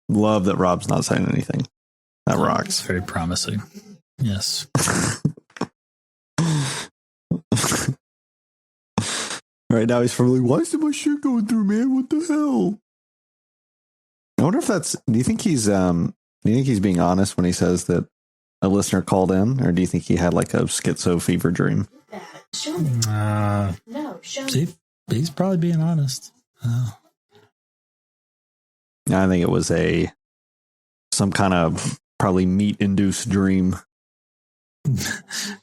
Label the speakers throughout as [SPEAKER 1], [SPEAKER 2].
[SPEAKER 1] Love that Rob's not saying anything. That rocks.
[SPEAKER 2] It's very promising. Yes.
[SPEAKER 1] Right now he's probably, why is my shit going through, man? What the hell? I wonder if that's, do you think he's being honest when he says that a listener called in, or do you think he had like a schizo fever dream?
[SPEAKER 2] He's probably being honest.
[SPEAKER 1] I think it was some kind of probably meat-induced dream.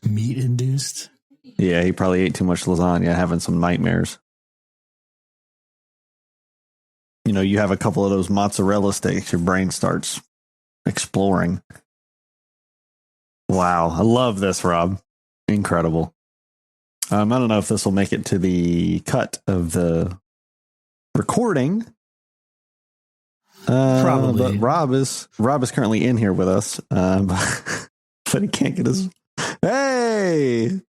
[SPEAKER 2] Meat-induced?
[SPEAKER 1] Yeah, he probably ate too much lasagna, having some nightmares. You know, you have a couple of those mozzarella sticks, your brain starts exploring. Wow, I love this, Rob. Incredible. I don't know if this will make it to the cut of the recording.
[SPEAKER 2] Probably.
[SPEAKER 1] But Rob is currently in here with us. But he can't get his. Hey!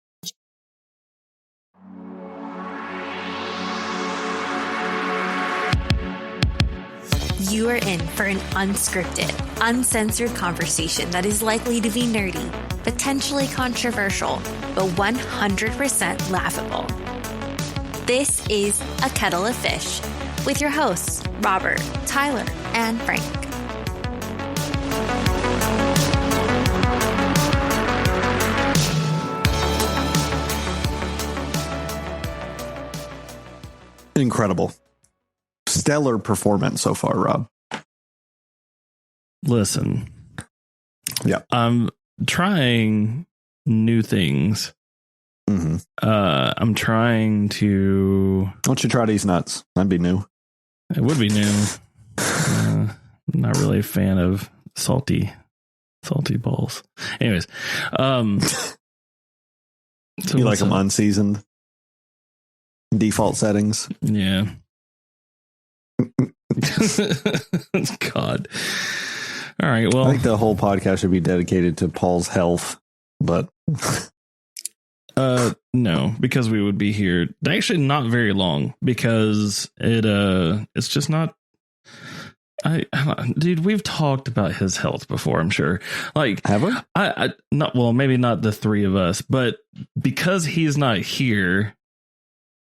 [SPEAKER 3] You are in for an unscripted, uncensored conversation that is likely to be nerdy, potentially controversial, but 100% laughable. This is A Kettle of Fish with your hosts, Robert, Tyler, and Frank.
[SPEAKER 1] Incredible. Stellar performance so far, Rob.
[SPEAKER 4] Listen.
[SPEAKER 1] Yeah.
[SPEAKER 4] I'm trying new things.
[SPEAKER 1] Mm-hmm.
[SPEAKER 4] I'm trying to...
[SPEAKER 1] Why don't you try these nuts? That'd be new.
[SPEAKER 4] It would be new. I'm not really a fan of salty balls. Anyways. So
[SPEAKER 1] you like them unseasoned? Default settings?
[SPEAKER 4] Yeah. God. All right. Well,
[SPEAKER 1] I think the whole podcast should be dedicated to Paul's health, but
[SPEAKER 4] no, because we would be here actually not very long because it's just not. Dude, we've talked about his health before, I'm sure. Like,
[SPEAKER 1] have we?
[SPEAKER 4] I not well, maybe not the three of us, but because he's not here.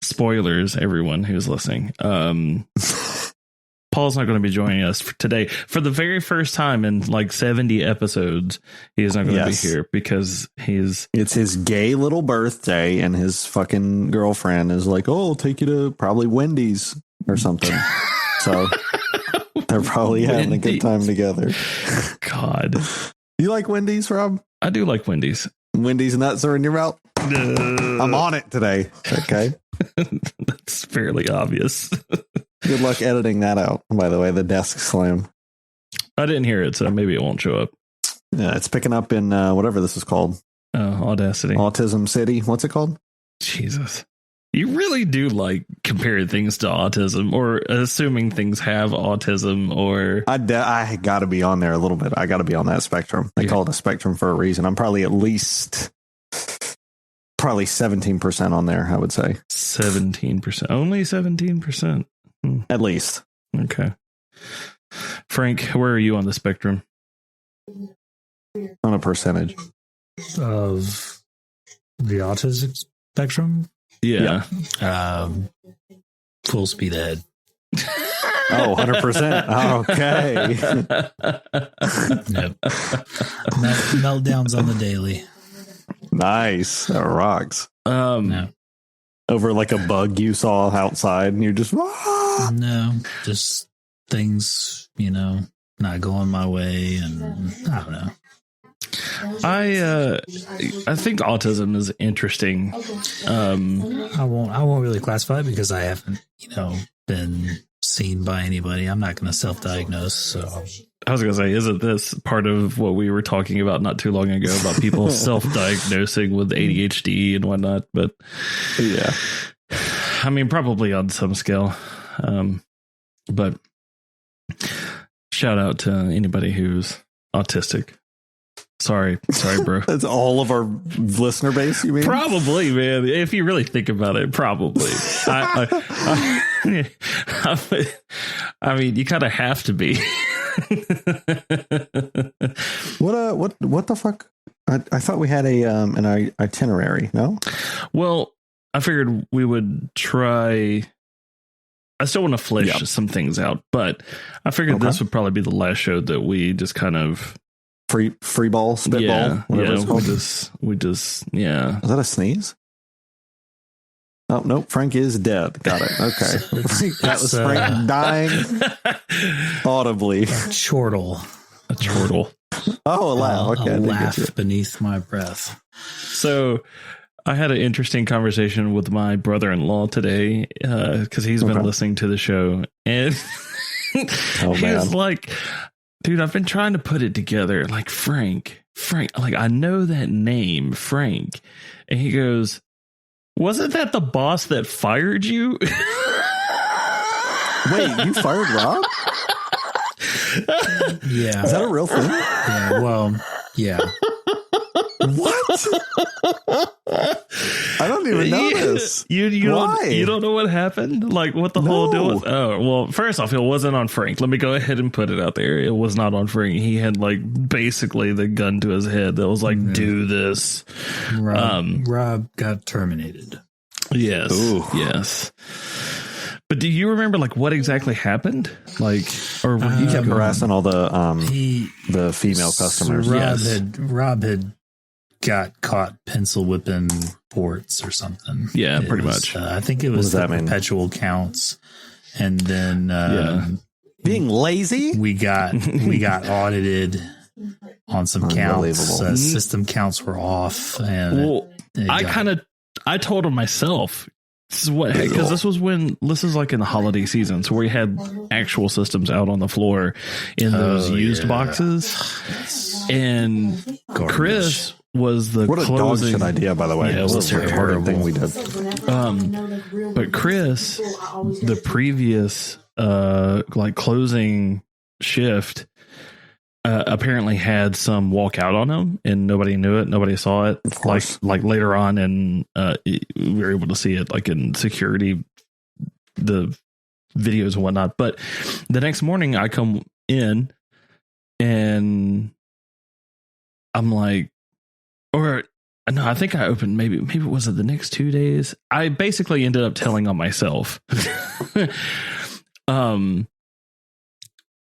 [SPEAKER 4] Spoilers, everyone who's listening. Paul's not going to be joining us for today for the very first time in like 70 episodes. He is not going to be here because it's
[SPEAKER 1] his gay little birthday, and his fucking girlfriend is like, "Oh, I'll take you to probably Wendy's or something." So they're probably having a good time together.
[SPEAKER 4] God,
[SPEAKER 1] you like Wendy's, Rob?
[SPEAKER 4] I do like Wendy's.
[SPEAKER 1] Wendy's nuts are in your mouth. I'm on it today. Okay.
[SPEAKER 4] That's fairly obvious.
[SPEAKER 1] Good luck editing that out, by the way, the desk slam.
[SPEAKER 4] I didn't hear it, so maybe it won't show up.
[SPEAKER 1] Yeah, it's picking up in whatever this is called.
[SPEAKER 4] Audacity.
[SPEAKER 1] Autism City. What's it called?
[SPEAKER 4] Jesus. You really do like comparing things to autism or assuming things have autism or...
[SPEAKER 1] I got to be on there a little bit. I got to be on that spectrum. They call it a spectrum for a reason. I'm probably at least... Probably 17% on there, I would say.
[SPEAKER 4] 17%. Only 17%.
[SPEAKER 1] At least.
[SPEAKER 4] Okay. Frank, where are you on the spectrum?
[SPEAKER 1] On a percentage.
[SPEAKER 2] Of the autism spectrum?
[SPEAKER 4] Yeah.
[SPEAKER 2] Full speed ahead.
[SPEAKER 1] Oh, 100%. Okay.
[SPEAKER 2] Yep. Meltdowns on the daily.
[SPEAKER 1] Nice. That rocks.
[SPEAKER 2] No.
[SPEAKER 1] Over like a bug you saw outside and you're just...
[SPEAKER 2] No, just things, not going my way, and I don't know.
[SPEAKER 4] I think autism is interesting.
[SPEAKER 2] I won't really classify it because I haven't, been seen by anybody. I'm not going to self-diagnose. So
[SPEAKER 4] I was going to say, isn't this part of what we were talking about not too long ago about people self-diagnosing with ADHD and whatnot? But
[SPEAKER 1] yeah,
[SPEAKER 4] I mean, probably on some scale. But shout out to anybody who's autistic. Sorry, bro.
[SPEAKER 1] That's all of our listener base, you mean?
[SPEAKER 4] Probably, man. If you really think about it, probably. I mean, you kind of have to be.
[SPEAKER 1] What the fuck? I thought we had an itinerary. No.
[SPEAKER 4] Well, I figured we would try. I still want to flesh some things out, but I figured this would probably be the last show that we just kind of
[SPEAKER 1] free ball, spitball, whatever it's called.
[SPEAKER 4] We just. Is
[SPEAKER 1] that a sneeze? Oh, no, Frank is dead. Got it. Okay. That was Frank dying audibly.
[SPEAKER 2] A chortle.
[SPEAKER 1] Oh, a laugh. Okay.
[SPEAKER 2] A laugh beneath my breath.
[SPEAKER 4] So I had an interesting conversation with my brother-in-law today because he's been listening to the show. And he was like, dude, I've been trying to put it together. Like, Frank, like, I know that name, Frank. And he goes, wasn't that the boss that fired you?
[SPEAKER 1] Wait, you fired Rob?
[SPEAKER 2] Yeah.
[SPEAKER 1] Is that a real thing?
[SPEAKER 2] Yeah, well, yeah.
[SPEAKER 1] What? I don't even know this.
[SPEAKER 4] You don't know what happened? Like what the whole deal was? Oh, well, first off, it wasn't on Frank. Let me go ahead and put it out there. It was not on Frank. He had like basically the gun to his head that was like, do this.
[SPEAKER 2] Rob got terminated.
[SPEAKER 4] Yes. Ooh. Yes. But do you remember like what exactly happened? Like, or
[SPEAKER 1] you kept harassing all the female customers.
[SPEAKER 2] Rob had got caught pencil whipping ports or something.
[SPEAKER 4] Yeah, pretty much.
[SPEAKER 2] I think it was the perpetual counts, and then
[SPEAKER 1] being lazy.
[SPEAKER 2] We got audited on some counts. System counts were off, and
[SPEAKER 4] I told him myself. This is what, because this is like in the holiday season, so we had actual systems out on the floor in those used boxes, and Chris was the
[SPEAKER 1] what a dog shit idea, by the way.
[SPEAKER 4] Yeah, it was a retarded
[SPEAKER 1] thing we did.
[SPEAKER 4] But Chris, the previous like closing shift, apparently had some walkout on him, and nobody knew it. Nobody saw it. Like later on, and we were able to see it like in security, the videos and whatnot. But the next morning, I come in, and I'm like, or no, I think I opened maybe it was it the next 2 days. I basically ended up telling on myself.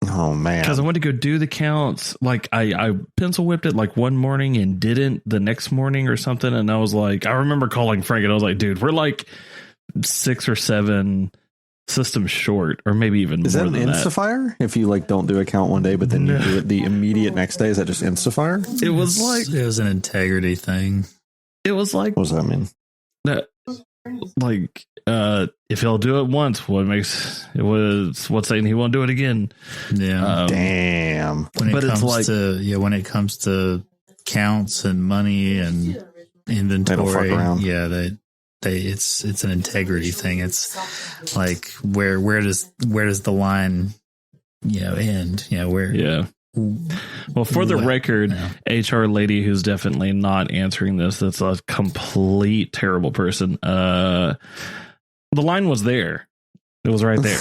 [SPEAKER 1] Oh man!
[SPEAKER 4] Because I went to go do the counts. Like I pencil whipped it like one morning and didn't the next morning or something. And I was like, I remember calling Frank and I was like, dude, we're like 6 or 7 systems short, or maybe even more than that. Is that an
[SPEAKER 1] Instafire? If you like don't do a count one day, but then you do it the immediate next day, is that just Instafire?
[SPEAKER 4] It was like
[SPEAKER 2] it was an integrity thing.
[SPEAKER 4] It was like,
[SPEAKER 1] what does that mean?
[SPEAKER 4] Like if he'll do it once, what's saying he won't do it again?
[SPEAKER 2] Yeah,
[SPEAKER 1] damn.
[SPEAKER 2] When it comes to counts and money and inventory,
[SPEAKER 1] they don't fuck around.
[SPEAKER 2] Yeah, it's an integrity thing. It's like where does the line end? Where?
[SPEAKER 4] Yeah. Well, for the record, HR lady who's definitely not answering this, that's a complete terrible person. The line was there. It was right there.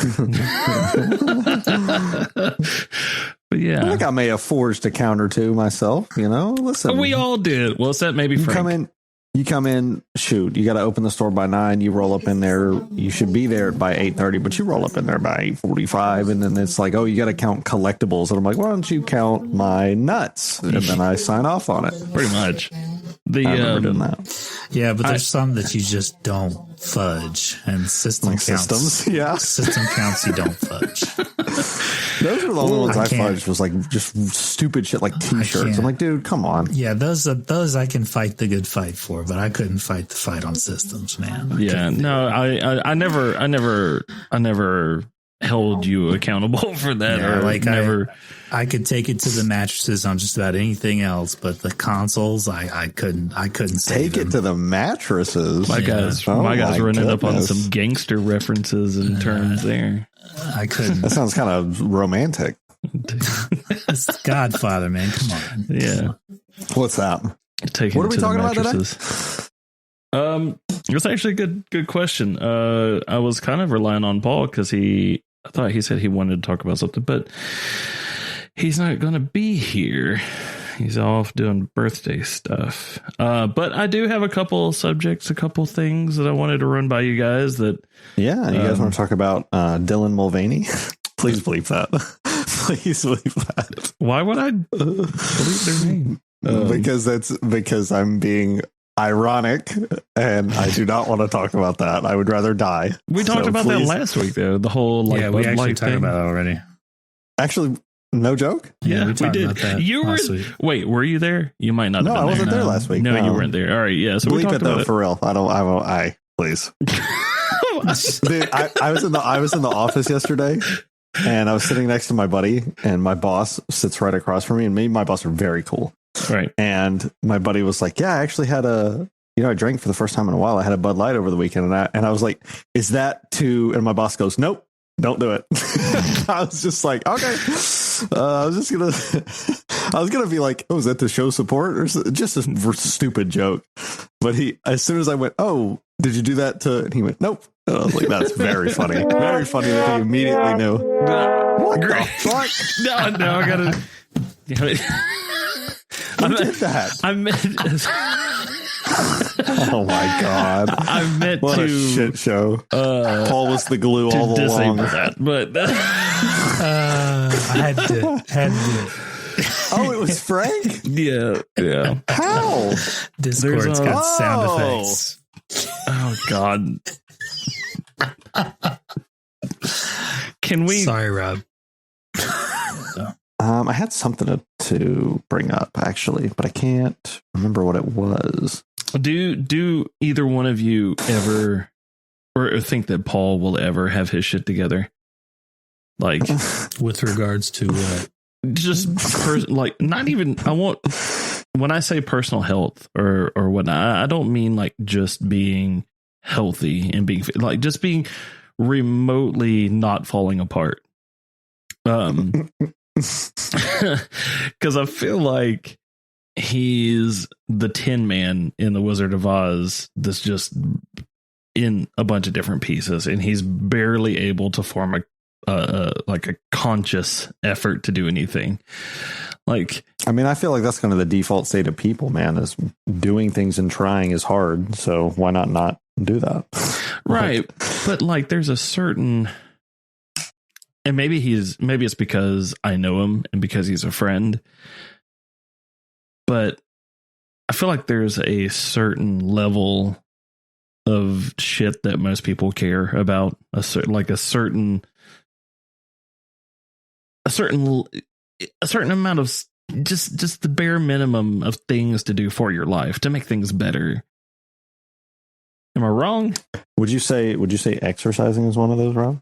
[SPEAKER 4] But yeah.
[SPEAKER 1] I think I may have forged a count or two myself, listen.
[SPEAKER 4] We all did. Well, except maybe Frank.
[SPEAKER 1] You come in, shoot, you got to open the store by 9. You roll up in there. You should be there by 8:30, but you roll up in there by 8:45. And then it's like, oh, you got to count collectibles. And I'm like, why don't you count my nuts? And then I sign off on it.
[SPEAKER 4] Pretty much.
[SPEAKER 1] I remember doing that.
[SPEAKER 2] Yeah, but there's some that you just don't fudge. And system counts you don't fudge.
[SPEAKER 1] Those were the only ones I fudged, was like just stupid shit like T-shirts. I'm like, dude, come on.
[SPEAKER 2] Yeah, those I can fight the good fight for, but I couldn't fight the fight on systems, man.
[SPEAKER 4] I never held you accountable for that.
[SPEAKER 2] Yeah, I could take it to the mattresses on just about anything else, but the consoles, I couldn't
[SPEAKER 1] take it to the mattresses.
[SPEAKER 4] My guys running up on some gangster references and terms there.
[SPEAKER 2] I couldn't.
[SPEAKER 1] That sounds kind of romantic.
[SPEAKER 2] It's Godfather, man. Come on.
[SPEAKER 4] Yeah.
[SPEAKER 1] What's that?
[SPEAKER 4] What are we talking about today? It's actually a good question. I was kind of relying on Paul because I thought he said he wanted to talk about something, but he's not going to be here. He's off doing birthday stuff. But I do have a couple subjects, a couple things that I wanted to run by you guys. That
[SPEAKER 1] you guys want to talk about Dylan Mulvaney? Please bleep that. Please bleep that.
[SPEAKER 4] Why would I bleep their name?
[SPEAKER 1] Because I'm being ironic, and I do not want to talk about that. I would rather die.
[SPEAKER 4] We talked about that last week, though. The whole
[SPEAKER 2] we actually talked about it already.
[SPEAKER 1] Actually, no joke.
[SPEAKER 2] Yeah, we did.
[SPEAKER 4] About that you were. Week. Wait, were you there? You might not.
[SPEAKER 1] No, I wasn't there last week.
[SPEAKER 4] No, you weren't there. All right, yeah. So
[SPEAKER 1] bleep it though, for real. I please. Dude, I was in the office yesterday, and I was sitting next to my buddy, and my boss sits right across from me, and me and my boss are very cool.
[SPEAKER 4] Right.
[SPEAKER 1] And my buddy was like, yeah, I actually had I drank for the first time in a while. I had a Bud Light over the weekend. And I was like, is that too? And my boss goes, nope, don't do it. I was just like, okay. I was going to be like, oh, is that to show support or just a stupid joke? But as soon as I went, oh, did you do that to, and he went, nope. And I was like, that's very funny. Very funny that he immediately knew. What the fuck?
[SPEAKER 4] No, I got to.
[SPEAKER 1] Who did that?
[SPEAKER 4] I meant.
[SPEAKER 1] Oh my god!
[SPEAKER 4] I meant
[SPEAKER 1] what a shit show. Paul was the glue all along.
[SPEAKER 4] That, but
[SPEAKER 2] I had to do it.
[SPEAKER 1] Oh, it was Frank.
[SPEAKER 4] Yeah.
[SPEAKER 1] How?
[SPEAKER 2] Discord's got sound effects.
[SPEAKER 4] Oh god. Can we?
[SPEAKER 2] Sorry, Rob.
[SPEAKER 1] I had something to bring up actually, but I can't remember what it was.
[SPEAKER 4] Do either one of you ever or think that Paul will ever have his shit together? Like
[SPEAKER 2] with regards to what?
[SPEAKER 4] Just like not even I won't when I say personal health or whatnot, I don't mean like just being healthy and being like just being remotely not falling apart. Because I feel like he's the Tin Man in the Wizard of Oz that's just in a bunch of different pieces, and he's barely able to form a conscious effort to do anything. Like,
[SPEAKER 1] I mean, I feel like that's kind of the default state of people, man, is doing things and trying is hard. So why not do that?
[SPEAKER 4] Right. But like, there's a certain, and maybe it's because I know him and because he's a friend, but I feel like there's a certain level of shit that most people care about, a certain amount of just the bare minimum of things to do for your life to make things better. Am I wrong?
[SPEAKER 1] Would you say exercising is one of those, Rob?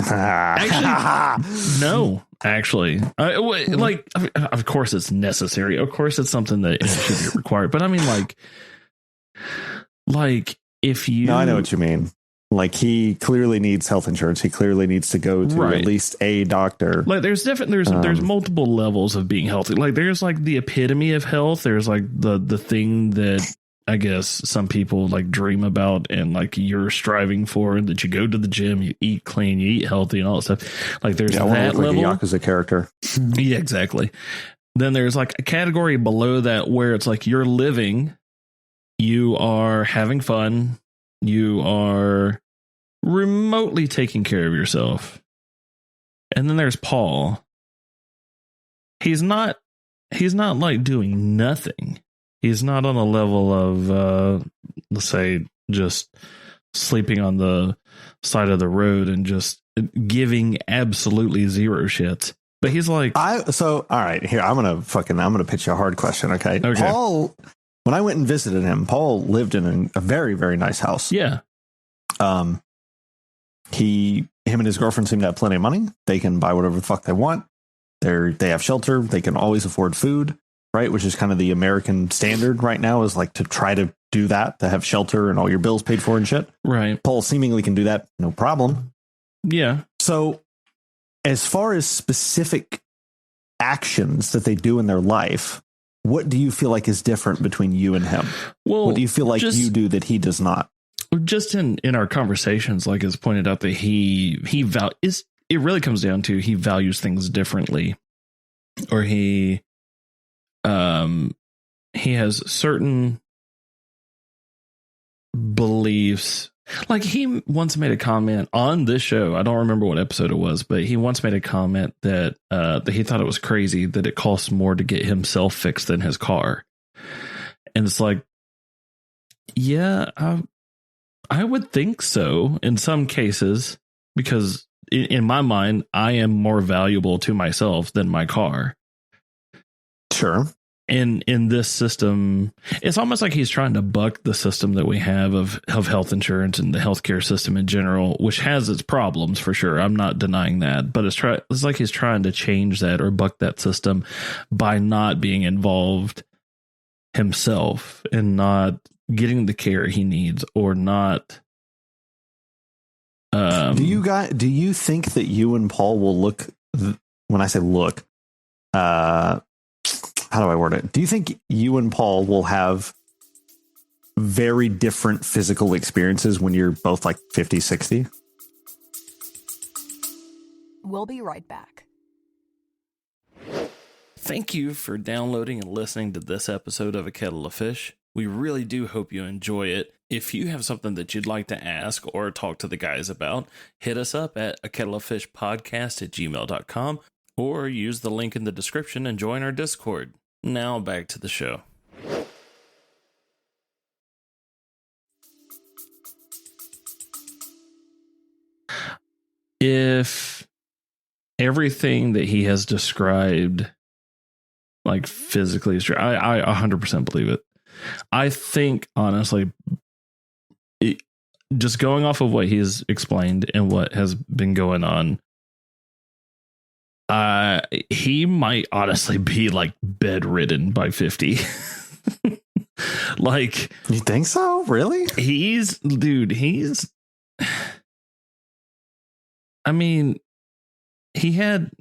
[SPEAKER 4] Actually, no. Actually, like, of course it's necessary. Of course it's something that should be required. But I mean, like if you,
[SPEAKER 1] no, I know what you mean. Like, he clearly needs health insurance. He clearly needs to go to at least a doctor.
[SPEAKER 4] Like, there's multiple levels of being healthy. Like, there's like the epitome of health. There's like the thing that I guess some people like dream about and like you're striving for, that you go to the gym, you eat clean, you eat healthy and all that stuff. Like, there's that level.
[SPEAKER 1] Like a Yakuza character.
[SPEAKER 4] Yeah, exactly. Then there's like a category below that where it's like you're living, you are having fun, you are remotely taking care of yourself. And then there's Paul. He's not like doing nothing. He's not on the level of, let's say, just sleeping on the side of the road and just giving absolutely zero shits. But he's like,
[SPEAKER 1] all right, here, I'm gonna pitch you a hard question. Okay. Paul, when I went and visited him, Paul lived in a very, very nice house.
[SPEAKER 4] Yeah.
[SPEAKER 1] Him and his girlfriend seem to have plenty of money. They can buy whatever the fuck they want. They have shelter. They can always afford food. Right, which is kind of the American standard right now, is like to try to do that, to have shelter and all your bills paid for and shit.
[SPEAKER 4] Right.
[SPEAKER 1] Paul seemingly can do that, no problem.
[SPEAKER 4] Yeah.
[SPEAKER 1] So as far as specific actions that they do in their life, what do you feel like is different between you and him? Well, what do you feel like you do that he does not?
[SPEAKER 4] Just in our conversations, like it's pointed out that it really comes down to he values things differently. or he has certain beliefs. Like he once made a comment on this show. I don't remember what episode it was, but he once made a comment that he thought it was crazy that it costs more to get himself fixed than his car. And it's like, yeah, I would think so in some cases, because in my mind, I am more valuable to myself than my car.
[SPEAKER 1] Sure.
[SPEAKER 4] And in this system, it's almost like he's trying to buck the system that we have of health insurance and the healthcare system in general, which has its problems for sure. I'm not denying that, but it's like he's trying to change that or buck that system by not being involved himself and not getting the care he needs, or not.
[SPEAKER 1] Do you think that you and Paul will look, when I say look, how do I word it? Do you think you and Paul will have very different physical experiences when you're both like 50, 60?
[SPEAKER 5] We'll be right back.
[SPEAKER 4] Thank you for downloading and listening to this episode of A Kettle of Fish. We really do hope you enjoy it. If you have something that you'd like to ask or talk to the guys about, hit us up at akettleoffishpodcast@gmail.com or use the link in the description and join our Discord. Now back to the show. If everything that he has described, like physically, is true, I 100% believe it. I think, honestly, just going off of what he's explained and what has been going on, he might honestly be like bedridden by 50. Like,
[SPEAKER 1] you think so? Really?
[SPEAKER 4] I mean, he had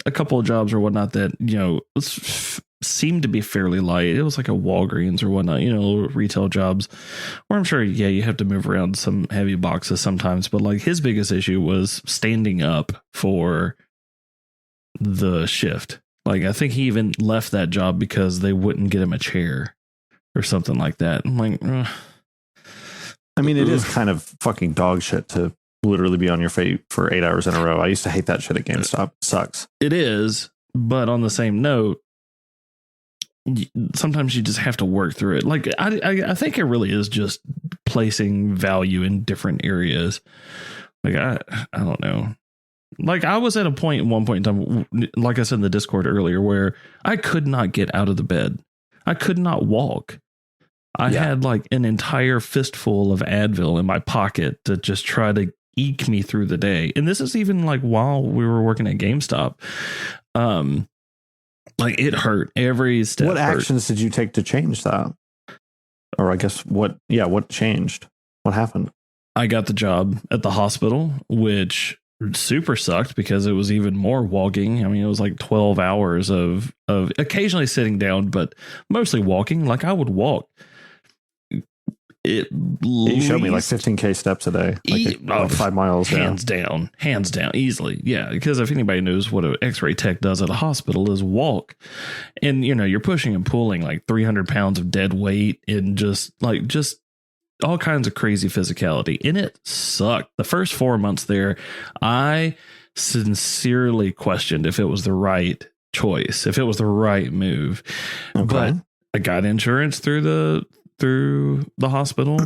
[SPEAKER 4] a couple of jobs or whatnot that, you know, seemed to be fairly light. It was like a Walgreens or whatnot, you know, retail jobs where I'm sure, yeah, you have to move around some heavy boxes sometimes. But like his biggest issue was standing up for the shift. Like, I think he even left that job because they wouldn't get him a chair or something like that. I'm like, ugh.
[SPEAKER 1] I mean, it is kind of fucking dog shit to literally be on your feet for 8 hours in a row. I used to hate that shit at GameStop. Sucks.
[SPEAKER 4] It is. But on the same note, sometimes you just have to work through it. Like, I think it really is just placing value in different areas. Like, I don't know. Like, I was at one point in time, like I said in the Discord earlier, where I could not get out of the bed. I could not walk. I had like an entire fistful of Advil in my pocket to just try to eke me through the day. And this is even like while we were working at GameStop. Like, it hurt every step.
[SPEAKER 1] What actions did you take to change that? Or I guess what changed? What happened?
[SPEAKER 4] I got the job at the hospital, which super sucked because it was even more walking. I mean, it was like 12 hours of occasionally sitting down, but mostly walking. Like, I would walk.
[SPEAKER 1] You showed me like 15K steps a day, like 5 miles.
[SPEAKER 4] Hands down, easily. Yeah. Because if anybody knows what an x-ray tech does at a hospital is walk, and, you know, you're pushing and pulling like 300 pounds of dead weight and just all kinds of crazy physicality. And it sucked. The first 4 months there, I sincerely questioned if it was the right choice, if it was the right move. Okay. But I got insurance through the hospital,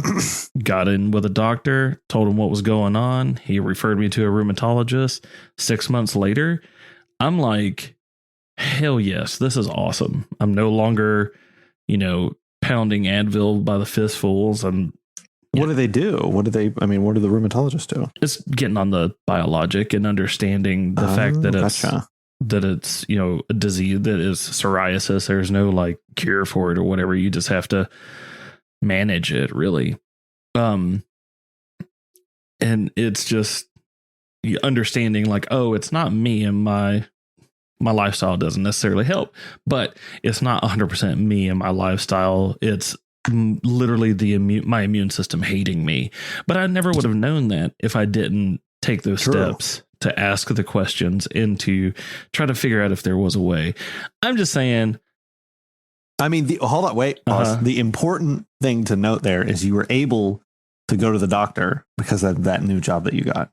[SPEAKER 4] got in with a doctor, told him what was going on. He referred me to a rheumatologist. 6 months later, I'm like, hell yes, this is awesome. I'm no longer, you know, pounding Advil by the fistfuls.
[SPEAKER 1] What do they do? What do the rheumatologists do?
[SPEAKER 4] It's getting on the biologic and understanding the fact that it's, you know, a disease that is psoriasis. There's no like cure for it or whatever. You just have to manage it, really. And it's just understanding like, oh, it's not me, and my lifestyle doesn't necessarily help, but it's not 100% me and my lifestyle. It's literally my immune system hating me. But I never would have known that if I didn't take those steps to ask the questions and to try to figure out if there was a way. I'm just saying.
[SPEAKER 1] I mean, hold on, wait, pause. The important thing to note there is you were able to go to the doctor because of that new job that you got.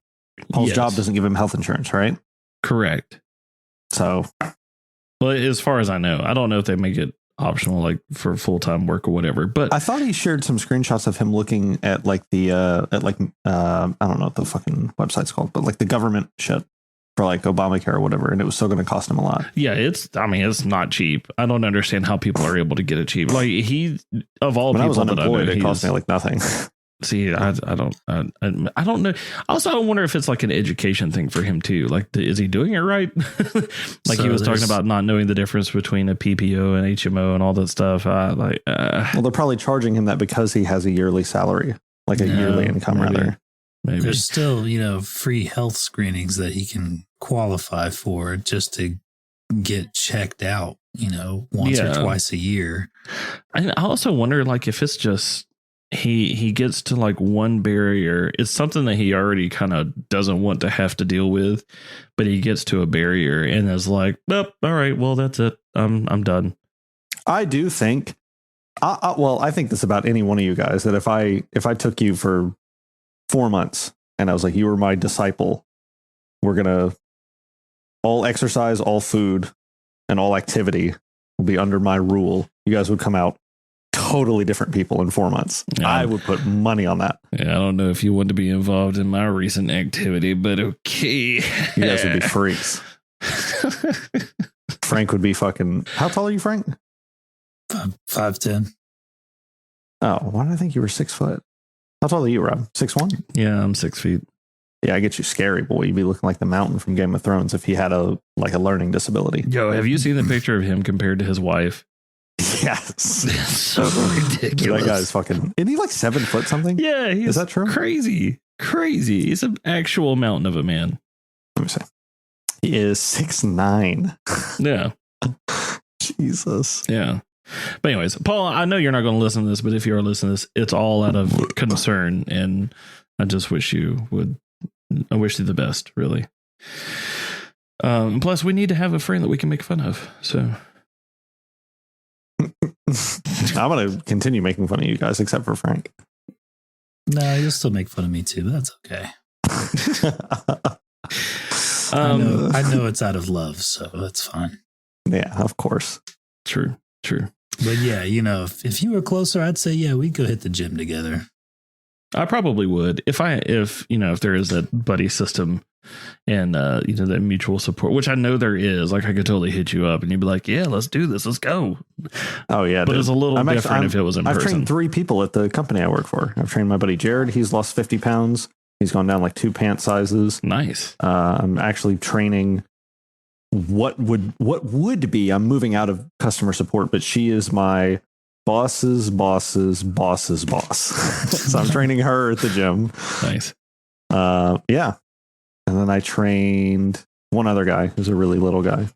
[SPEAKER 1] Paul's job doesn't give him health insurance, right?
[SPEAKER 4] Correct.
[SPEAKER 1] So,
[SPEAKER 4] well, as far as I know, I don't know if they make it optional, like for full-time work or whatever, but
[SPEAKER 1] I thought he shared some screenshots of him looking at like the, I don't know what the fucking website's called, but like the government shit for like Obamacare or whatever. And it was still going to cost him a lot.
[SPEAKER 4] Yeah. It's not cheap. I don't understand how people are able to get it cheap. Like of all
[SPEAKER 1] when
[SPEAKER 4] people
[SPEAKER 1] I was unemployed, it cost
[SPEAKER 4] me
[SPEAKER 1] me like nothing.
[SPEAKER 4] See, I don't know. Also, I wonder if it's like an education thing for him too. Like, is he doing it right? Like, so he was talking about not knowing the difference between a PPO and HMO and all that stuff. Well,
[SPEAKER 1] they're probably charging him that because he has a yearly salary, like a yearly income, rather.
[SPEAKER 2] Maybe there's still, free health screenings that he can qualify for just to get checked out, once or twice a year.
[SPEAKER 4] I also wonder, like, if it's just he gets to like one barrier. It's something that he already kind of doesn't want to have to deal with, but he gets to a barrier and is like, nope, all right, well, that's it. I'm done.
[SPEAKER 1] I do think, I think this about any one of you guys, that if I took you for 4 months and I was like, you were my disciple, we're going to all exercise, all food, and all activity will be under my rule. You guys would come out totally different people in 4 months. Yeah. I would put money on that.
[SPEAKER 4] Yeah, I don't know if you want to be involved in my recent activity, but okay.
[SPEAKER 1] You guys would be freaks. Frank would be fucking... How tall are you, Frank?
[SPEAKER 2] 5'10".
[SPEAKER 1] Oh, why did I think you were 6 foot? How tall are you, Rob? 6'1"?
[SPEAKER 4] Yeah, I'm 6 feet.
[SPEAKER 1] Yeah, I get you, scary boy. You'd be looking like the Mountain from Game of Thrones if he had a learning disability.
[SPEAKER 4] Yo, have you seen the picture of him compared to his wife?
[SPEAKER 1] Yes.
[SPEAKER 4] So ridiculous.
[SPEAKER 1] That guy's fucking... Isn't he like 7 foot something?
[SPEAKER 4] Yeah,
[SPEAKER 1] is that true?
[SPEAKER 4] Crazy. He's an actual mountain of a man.
[SPEAKER 1] Let me see. He is 6'9".
[SPEAKER 4] Yeah.
[SPEAKER 1] Jesus.
[SPEAKER 4] Yeah. But anyways, Paul, I know you're not going to listen to this, but if you are listening to this, it's all out of concern. And I just wish you would. I wish you the best, really. Plus, we need to have a friend that we can make fun of. So
[SPEAKER 1] I'm going to continue making fun of you guys, except for Frank.
[SPEAKER 2] No, you'll still make fun of me too. That's okay. I know it's out of love, so that's fine.
[SPEAKER 1] Yeah, of course.
[SPEAKER 4] True.
[SPEAKER 2] But yeah, if you were closer, I'd say, yeah, we'd go hit the gym together.
[SPEAKER 4] I probably would if there is that buddy system and, that mutual support, which I know there is. Like, I could totally hit you up and you'd be like, yeah, let's do this. Let's go.
[SPEAKER 1] Oh, yeah.
[SPEAKER 4] But it's a little different if it was in person.
[SPEAKER 1] I've trained 3 people at the company I work for. I've trained my buddy Jared. He's lost 50 pounds. He's gone down like 2 pant sizes.
[SPEAKER 4] Nice.
[SPEAKER 1] I'm actually training what would be, I'm moving out of customer support, but she is my boss's boss. So I'm training her at the gym.
[SPEAKER 4] Nice.
[SPEAKER 1] Yeah. And then I trained one other guy who's a really little guy.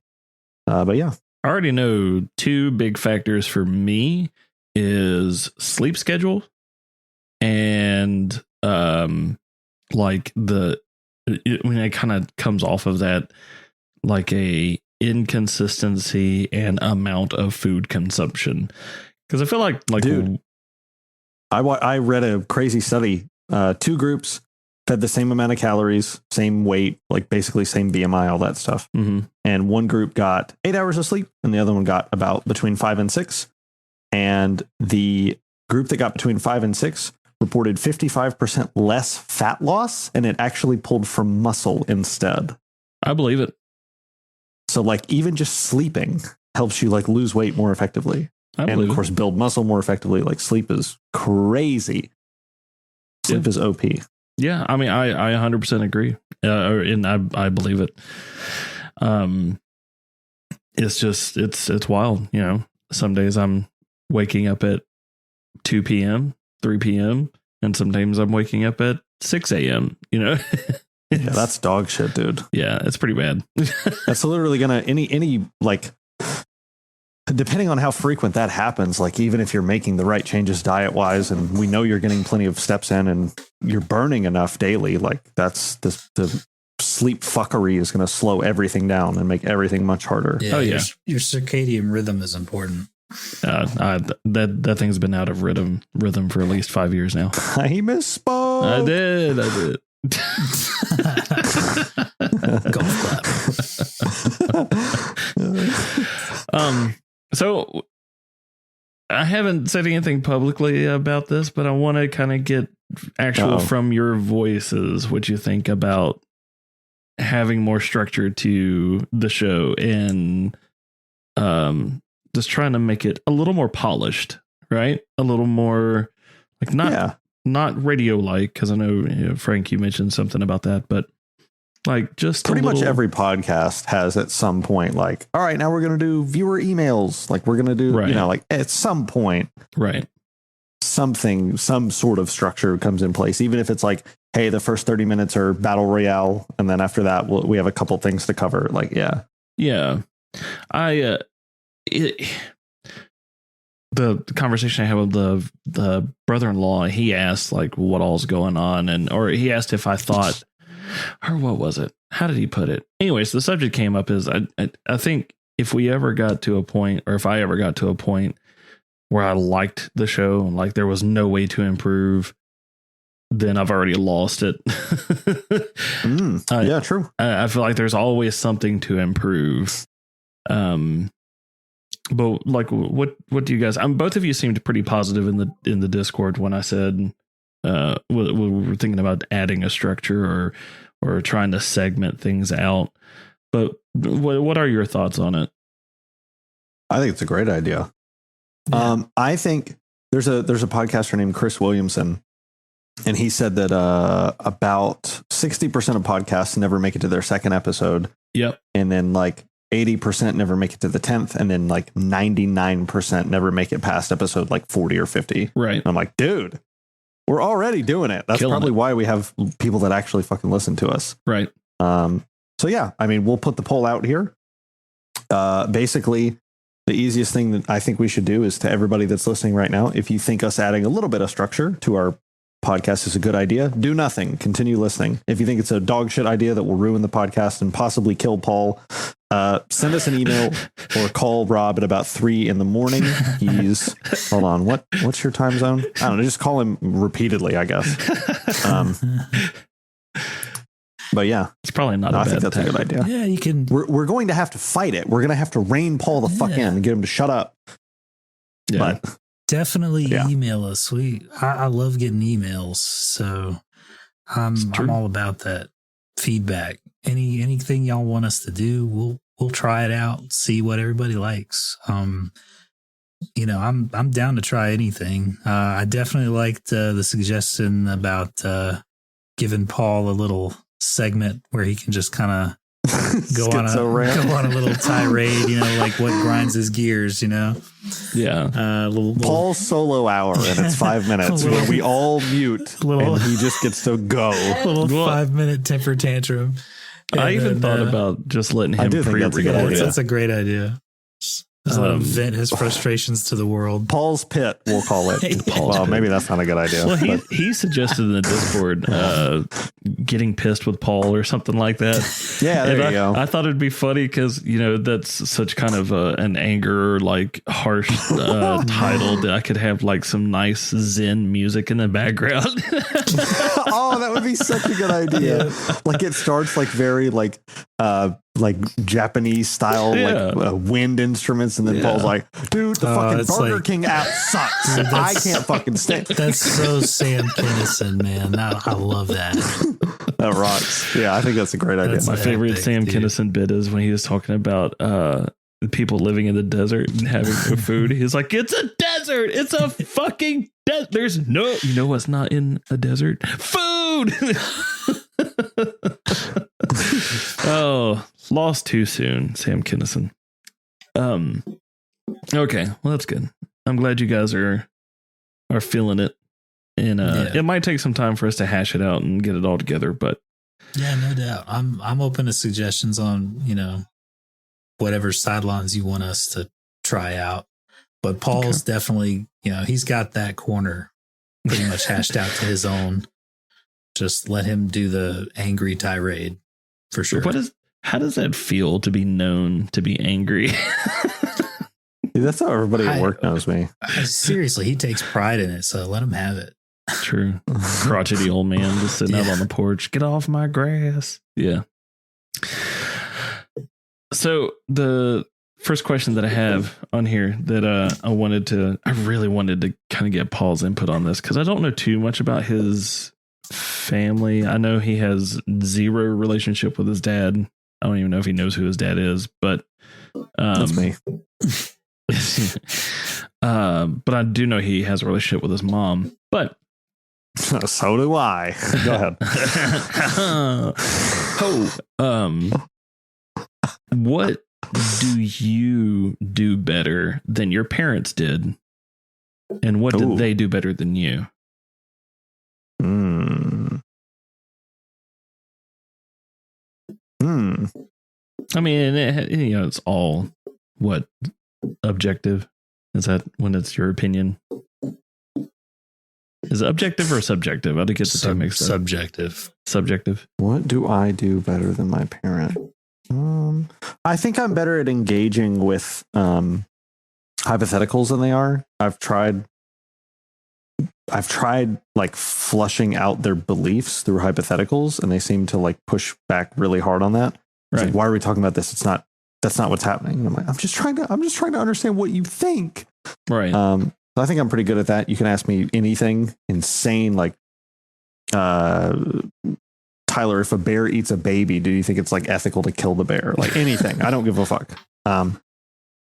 [SPEAKER 1] But yeah.
[SPEAKER 4] I already know 2 big factors for me is sleep schedule and like it kind of comes off of that, like a inconsistency and amount of food consumption. Because I feel like
[SPEAKER 1] dude, I read a crazy study. 2 groups fed the same amount of calories, same weight, like basically same BMI, all that stuff.
[SPEAKER 4] Mm-hmm.
[SPEAKER 1] And one group got 8 hours of sleep and the other one got about between 5 and 6. And the group that got between 5 and 6 reported 55% less fat loss, and it actually pulled from muscle instead.
[SPEAKER 4] I believe it.
[SPEAKER 1] So like even just sleeping helps you like lose weight more effectively. And of course, build muscle more effectively. Like sleep is crazy. Sleep is OP.
[SPEAKER 4] Yeah. I mean, I 100% agree. And I believe it. It's just, it's wild. Some days I'm waking up at 2 p.m., 3 p.m. and sometimes I'm waking up at 6 a.m., Yeah,
[SPEAKER 1] that's dog shit, dude.
[SPEAKER 4] Yeah, it's pretty bad.
[SPEAKER 1] That's literally gonna any like, depending on how frequent that happens, like even if you're making the right changes diet wise, and we know you're getting plenty of steps in and you're burning enough daily, like that's the sleep fuckery is going to slow everything down and make everything much harder.
[SPEAKER 2] Yeah, your circadian rhythm is important.
[SPEAKER 4] That thing's been out of rhythm for at least 5 years now.
[SPEAKER 1] I misspoke.
[SPEAKER 4] I did.
[SPEAKER 2] Golf clap.
[SPEAKER 4] So I haven't said anything publicly about this, but I want to kind of get actual from your voices what you think about having more structure to the show and just trying to make it a little more polished, right? A little more like not radio like, because I know, Frank, you mentioned something about that, but like just
[SPEAKER 1] pretty much every podcast has at some point like, all right, now we're going to do viewer emails. Like we're going to do, like at some point,
[SPEAKER 4] right?
[SPEAKER 1] Some sort of structure comes in place, even if it's like, hey, the first 30 minutes are battle royale. And then after that, we have a couple things to cover. Like, yeah. The conversation I had with the brother-in-law, he asked like what all's going on, or he asked if I thought, or what was it? How did he put it? Anyways, the subject came up is I think if we ever got to a point, or if I ever got to a point where I liked the show and like there was no way to improve, then I've already lost it. Yeah, true.
[SPEAKER 4] I feel like there's always something to improve. But like, what do you guys? Both of you seemed pretty positive in the Discord when I said we were thinking about adding a structure or trying to segment things out. But what are your thoughts on it?
[SPEAKER 1] I think it's a great idea. Yeah. I think there's a podcaster named Chris Williamson, and he said that about 60% of podcasts never make it to their second episode.
[SPEAKER 4] Yep.
[SPEAKER 1] And then like 80% never make it to the 10th, and then like 99% never make it past episode like 40 or 50.
[SPEAKER 4] Right.
[SPEAKER 1] And I'm like, dude, we're already doing it. That's probably why we have people that actually fucking listen to us.
[SPEAKER 4] Right.
[SPEAKER 1] So yeah, I mean, we'll put the poll out here. Basically, the easiest thing that I think we should do is to everybody that's listening right now, if you think us adding a little bit of structure to our podcast is a good idea, do nothing. Continue listening. If you think it's a dog shit idea that will ruin the podcast and possibly kill Paul, send us an email or call Rob at about 3 a.m. He's hold on. What's your time zone? I don't know. Just call him repeatedly, I guess. But yeah,
[SPEAKER 4] it's probably not.
[SPEAKER 1] I think that's a good idea.
[SPEAKER 2] Yeah, you can.
[SPEAKER 1] We're going to have to fight it. We're going to have to rein Paul the fuck in and get him to shut up.
[SPEAKER 4] Yeah.
[SPEAKER 1] But
[SPEAKER 2] definitely email us. I love getting emails, so I'm all about that feedback. Anything y'all want us to do, we'll try it out, see what everybody likes. I'm down to try anything. I definitely liked the suggestion about giving Paul a little segment where he can just kind of go on a little tirade, like what grinds his gears,
[SPEAKER 1] Yeah. Paul's solo hour, and it's 5 minutes where we all mute, and he just gets to go.
[SPEAKER 2] A little 5-minute temper tantrum.
[SPEAKER 4] I even thought about just letting him pre-record.
[SPEAKER 2] That's a great idea. Just let him vent his frustrations to the world.
[SPEAKER 1] Paul's pit, we'll call it. Well, maybe that's not a good idea.
[SPEAKER 4] Well, he suggested in the Discord getting pissed with Paul or something like that.
[SPEAKER 1] Yeah, there you go.
[SPEAKER 4] I thought it'd be funny because, that's such kind of an anger, like harsh title that I could have like some nice Zen music in the background.
[SPEAKER 1] Oh, that would be such a good idea. Yeah. Like it starts like very like Japanese style, like wind instruments. And then Paul's like, dude, the fucking Burger King app sucks. Dude, I can't fucking stand it.
[SPEAKER 2] That's so Sam Kinison, man. I love that.
[SPEAKER 1] That rocks. Yeah, I think that's a great idea.
[SPEAKER 4] My favorite Sam Kinison bit is when he was talking about people living in the desert and having no food. He's like, it's a desert. It's a fucking desert. There's no, what's not in a desert? Food. Oh, lost too soon, Sam Kinison. Okay, well that's good. I'm glad you guys are feeling it, and it might take some time for us to hash it out and get it all together. But
[SPEAKER 2] yeah, no doubt. I'm open to suggestions on whatever sidelines you want us to try out. But Paul's definitely he's got that corner pretty much hashed out to his own. Just let him do the angry tirade. for sure.
[SPEAKER 4] How does that feel to be known to be angry?
[SPEAKER 1] Dude, that's how everybody at work knows me.
[SPEAKER 2] Seriously, he takes pride in it, so let him have it.
[SPEAKER 4] True. Crotchety old man just sitting out on the porch. Get off my grass. Yeah. So the first question that I have on here that I really wanted to kind of get Paul's input on this, because I don't know too much about his family. I know he has zero relationship with his dad. I don't even know if he knows who his dad is, but
[SPEAKER 1] that's me.
[SPEAKER 4] But I do know he has a relationship with his mom. But
[SPEAKER 1] so do I. Go ahead.
[SPEAKER 4] What do you do better than your parents did? And what did they do better than you? I mean, it's all objective. Is that when it's your opinion? Is it objective or subjective? I did get the two mixed up. Subjective.
[SPEAKER 1] What do I do better than my parent? I think I'm better at engaging with hypotheticals than they are. I've tried like flushing out their beliefs through hypotheticals, and they seem to like push back really hard on that. Right. Like, why are we talking about this? That's not what's happening. And I'm like, I'm just trying to understand what you think.
[SPEAKER 4] Right.
[SPEAKER 1] So I think I'm pretty good at that. You can ask me anything insane, like, Tyler, if a bear eats a baby, do you think it's like ethical to kill the bear? Like anything. I don't give a fuck.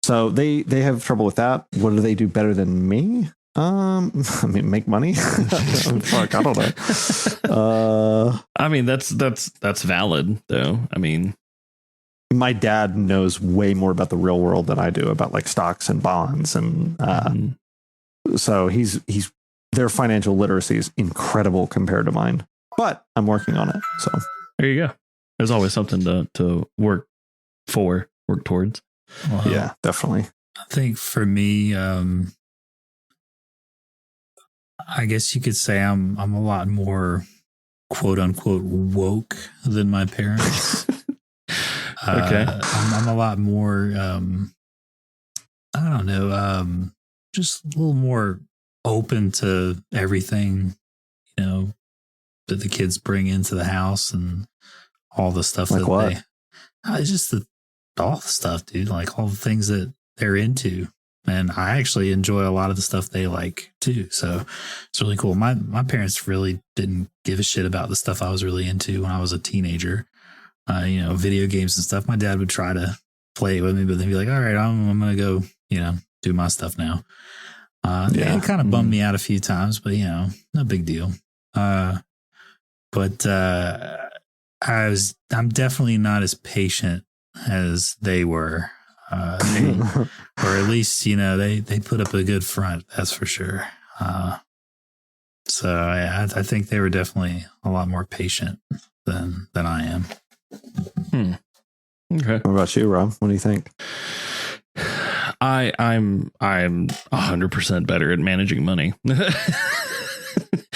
[SPEAKER 1] So they have trouble with that. What do they do better than me? I mean, make money. Fuck, I don't know.
[SPEAKER 4] I mean, that's valid though. I mean,
[SPEAKER 1] my dad knows way more about the real world than I do about like stocks and bonds. And so he's their financial literacy is incredible compared to mine, but I'm working on it. So
[SPEAKER 4] there you go. There's always something to work towards.
[SPEAKER 2] Well,
[SPEAKER 1] yeah, definitely.
[SPEAKER 2] I think for me, I guess you could say I'm a lot more quote unquote woke than my parents.
[SPEAKER 4] Okay.
[SPEAKER 2] I'm a lot more, I don't know, just a little more open to everything, that the kids bring into the house and all the stuff
[SPEAKER 1] like
[SPEAKER 2] that
[SPEAKER 1] what?
[SPEAKER 2] it's just all the stuff, dude, like all the things that they're into. And I actually enjoy a lot of the stuff they like too. So it's really cool. My parents really didn't give a shit about the stuff I was really into when I was a teenager. Video games and stuff. My dad would try to play it with me, but then be like, all right, I'm going to go, do my stuff now. It kind of bummed me out a few times, but no big deal. I'm definitely not as patient as they were. Or at least, they put up a good front. That's for sure. So I think they were definitely a lot more patient than I am.
[SPEAKER 4] Okay.
[SPEAKER 1] What about you, Rob? What do you think?
[SPEAKER 4] I'm 100% better at managing money.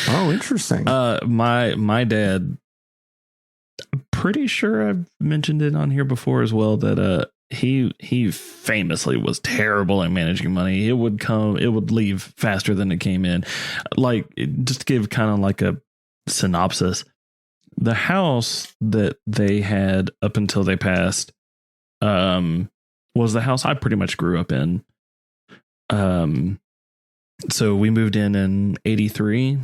[SPEAKER 1] Oh, interesting.
[SPEAKER 4] My dad, I'm pretty sure I've mentioned it on here before as well, that he famously was terrible at managing money. It would leave faster than it came in. Like, just to give kind of like a synopsis, the house that they had up until they passed was the house I pretty much grew up in. So we moved in 83.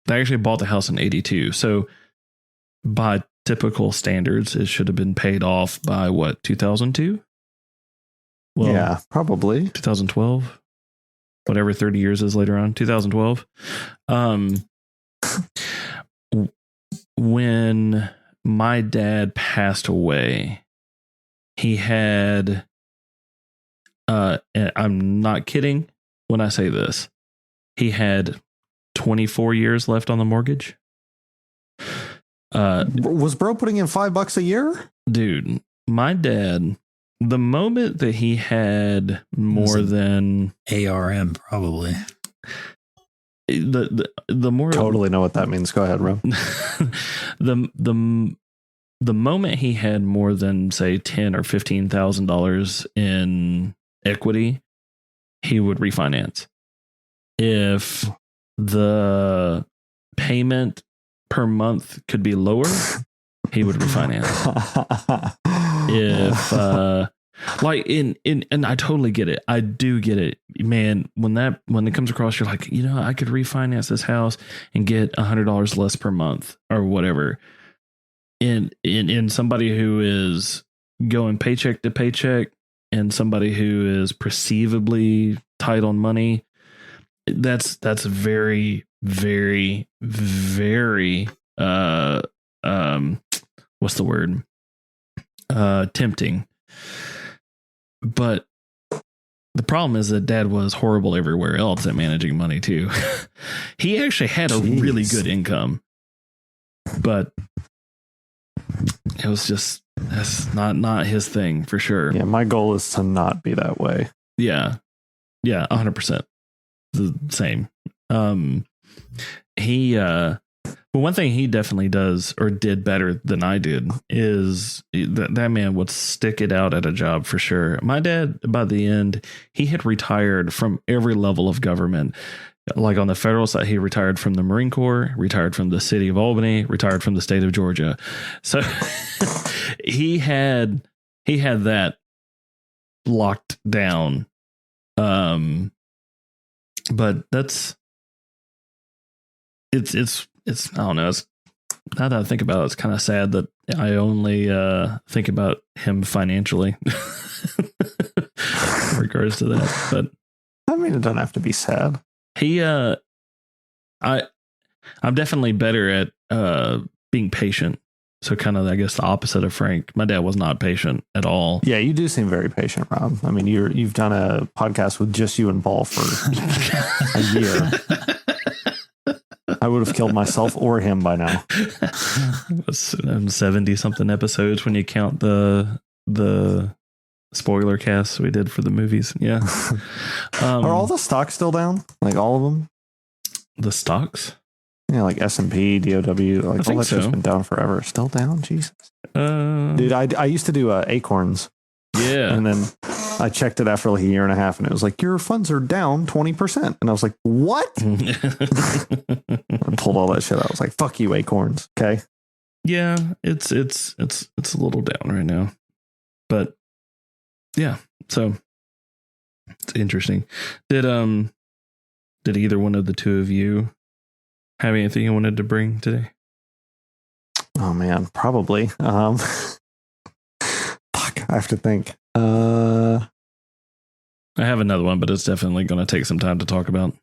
[SPEAKER 4] They actually bought the house in 82. So by typical standards, it should have been paid off by 2002? Well,
[SPEAKER 1] yeah, probably
[SPEAKER 4] 2012. Whatever 30 years is later on, 2012. When my dad passed away, he had, and I'm not kidding when I say this, he had 24 years left on the mortgage.
[SPEAKER 1] Was bro putting in $5 a year?
[SPEAKER 4] Dude, my dad, the moment that he had more than
[SPEAKER 2] ARM, probably.
[SPEAKER 4] The more
[SPEAKER 1] totally know what that means. Go ahead, Rob.
[SPEAKER 4] the the moment he had more than say $10,000 or $15,000 in equity, he would refinance. If the payment per month could be lower, he would refinance. If and I totally get it. I do get it, man. When it comes across, you're like, I could refinance this house and get $100 less per month or whatever. In somebody who is going paycheck to paycheck and somebody who is perceivably tight on money, that's very, very, very what's the word? Tempting. But the problem is that Dad was horrible everywhere else at managing money too. He actually had a really good income, but it was just, that's not his thing for sure.
[SPEAKER 1] Yeah, my goal is to not be that way.
[SPEAKER 4] Yeah, 100%. The same. But one thing he definitely does or did better than I did is that man would stick it out at a job for sure. My dad, by the end, he had retired from every level of government. Like on the federal side, he retired from the Marine Corps, retired from the city of Albany, retired from the state of Georgia. So he had that locked down. But it's I don't know. Now that I think about it, it's kind of sad that I only think about him financially in regards to that. But
[SPEAKER 1] I mean, it doesn't have to be sad.
[SPEAKER 4] I'm definitely better at being patient. So kind of, I guess, the opposite of Frank. My dad was not patient at all.
[SPEAKER 1] Yeah, you do seem very patient, Rob. I mean, you've done a podcast with just you and Paul for a year. I would have killed myself or him by now.
[SPEAKER 4] It was 70 something episodes when you count the spoiler casts we did for the movies. Yeah.
[SPEAKER 1] Are all the stocks still down? Like all of them?
[SPEAKER 4] The stocks?
[SPEAKER 1] Yeah, like S&P, DOW, like all that's
[SPEAKER 4] so.
[SPEAKER 1] just been down forever. Still down? Jesus. Dude, I used to do Acorns.
[SPEAKER 4] Yeah.
[SPEAKER 1] And then I checked it after like a year and a half and it was like, your funds are down 20%. And I was like, what? I pulled all that shit out. I was like, fuck you, Acorns. Okay.
[SPEAKER 4] Yeah, it's a little down right now. But yeah, so it's interesting. Did either one of the two of you have anything you wanted to bring today?
[SPEAKER 1] Oh man, probably. Fuck, I have to think.
[SPEAKER 4] I have another one, but it's definitely going to take some time to talk about.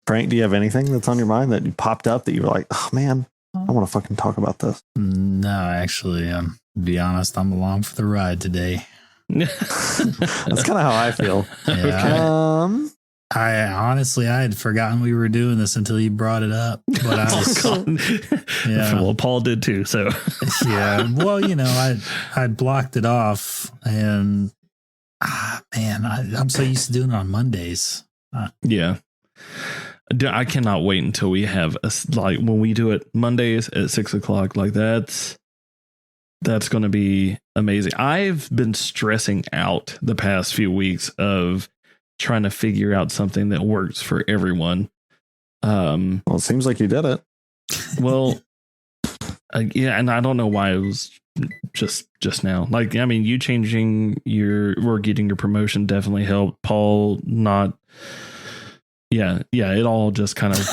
[SPEAKER 1] Frank, do you have anything that's on your mind that you popped up that you were like, oh man, I want to fucking talk about this?
[SPEAKER 2] No, actually, to be honest, I'm along for the ride today.
[SPEAKER 1] That's kind of how I feel.
[SPEAKER 2] Yeah, I honestly, I had forgotten we were doing this until you brought it up. But I was,
[SPEAKER 4] yeah. Well, Paul did too. So
[SPEAKER 2] yeah. Well, I blocked it off, and man, I'm so used to doing it on Mondays.
[SPEAKER 4] Yeah. I cannot wait until we have when we do it Mondays at 6:00. Like that's going to be amazing. I've been stressing out the past few weeks of trying to figure out something that works for everyone.
[SPEAKER 1] Well, it seems like you did it.
[SPEAKER 4] Well, yeah, and I don't know why it was just now. Like, I mean, you changing or getting your promotion definitely helped. Paul not. Yeah, it all just kind of.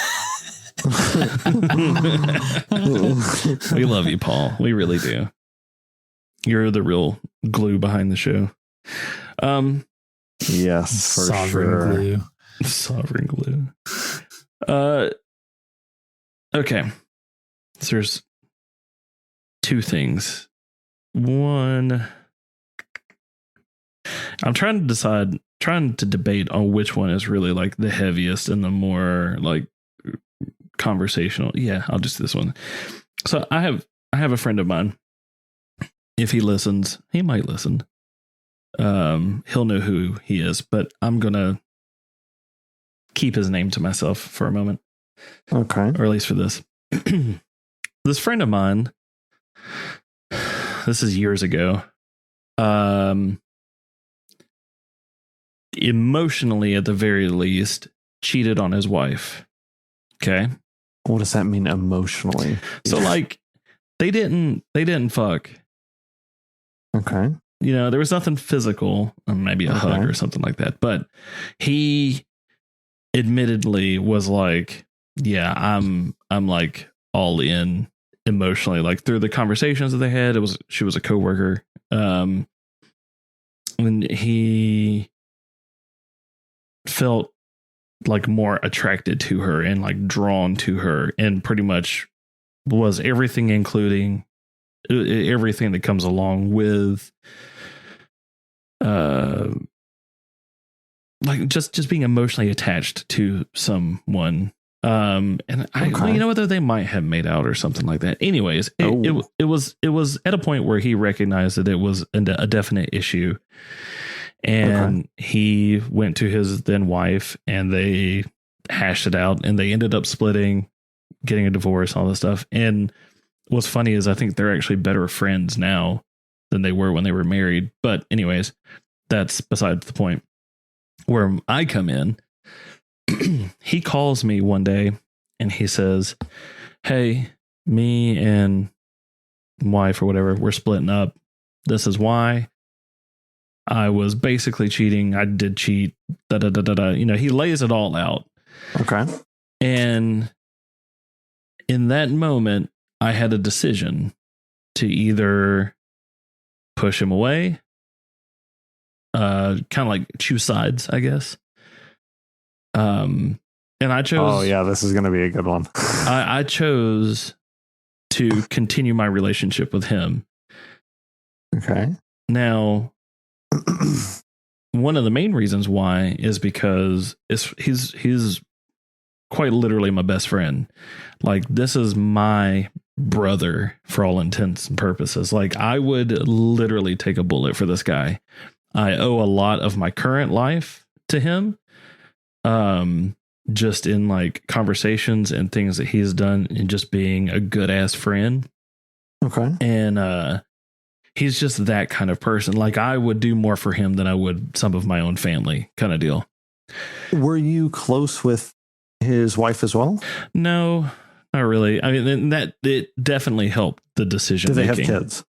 [SPEAKER 4] We love you, Paul. We really do. You're the real glue behind the show.
[SPEAKER 1] Yes, for
[SPEAKER 2] Sovereign
[SPEAKER 1] sure.
[SPEAKER 2] glue.
[SPEAKER 4] Sovereign glue. Okay. So there's two things. One, I'm trying to debate on which one is really like the heaviest and the more like conversational. Yeah, I'll just do this one. So I have a friend of mine. If he listens, he might listen. He'll know who he is, but I'm gonna keep his name to myself for a moment.
[SPEAKER 1] Okay.
[SPEAKER 4] Or at least for this. this friend of mine, this is years ago, emotionally at the very least cheated on his wife. Okay.
[SPEAKER 1] What does that mean emotionally?
[SPEAKER 4] So like they didn't fuck.
[SPEAKER 1] Okay.
[SPEAKER 4] You know, there was nothing physical, maybe a hug or something like that. But he admittedly was like, yeah, I'm like all in emotionally, like through the conversations that they had. She was a coworker. When he felt like more attracted to her and like drawn to her, and pretty much was everything, including everything that comes along with like just being emotionally attached to someone. And well, you know, whether they might have made out or something like that. Anyways, it was at a point where he recognized that it was a definite issue, and he went to his then wife and they hashed it out, and they ended up splitting, getting a divorce, all this stuff. And what's funny is I think they're actually better friends now than they were when they were married. But anyways, that's besides the point. Where I come in, he calls me one day and he says, hey, me and wife or whatever, we're splitting up. This is why. I was basically cheating. I did cheat. You know, he lays it all out.
[SPEAKER 1] Okay.
[SPEAKER 4] And in that moment, I had a decision to either push him away, kind of like choose sides, I guess. And I chose.
[SPEAKER 1] Oh yeah, this is going to be a good one.
[SPEAKER 4] I chose to continue my relationship with him.
[SPEAKER 1] Okay.
[SPEAKER 4] Now, one of the main reasons why is because he's quite literally my best friend. Like, this is my brother for all intents and purposes. Like, I would literally take a bullet for this guy. I owe a lot of my current life to him. Just in like conversations and things that he's done, and just being a good ass friend.
[SPEAKER 1] Okay.
[SPEAKER 4] And he's just that kind of person. Like, I would do more for him than I would some of my own family, kind of deal.
[SPEAKER 1] Were you close with his wife as well?
[SPEAKER 4] No, not really. I mean, it definitely helped the decision.
[SPEAKER 1] Do they
[SPEAKER 4] making.
[SPEAKER 1] have kids?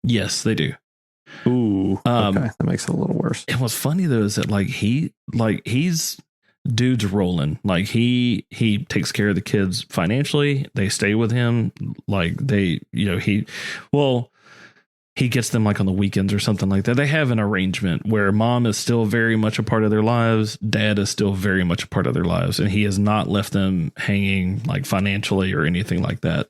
[SPEAKER 4] Yes, they do.
[SPEAKER 1] Ooh, okay. That makes it a little worse.
[SPEAKER 4] And what's funny though is that he's dude's rolling. Like, he takes care of the kids financially. They stay with him. Like, they, you know, he gets them like on the weekends or something like that. They have an arrangement where mom is still very much a part of their lives. Dad is still very much a part of their lives. And he has not left them hanging like financially or anything like that.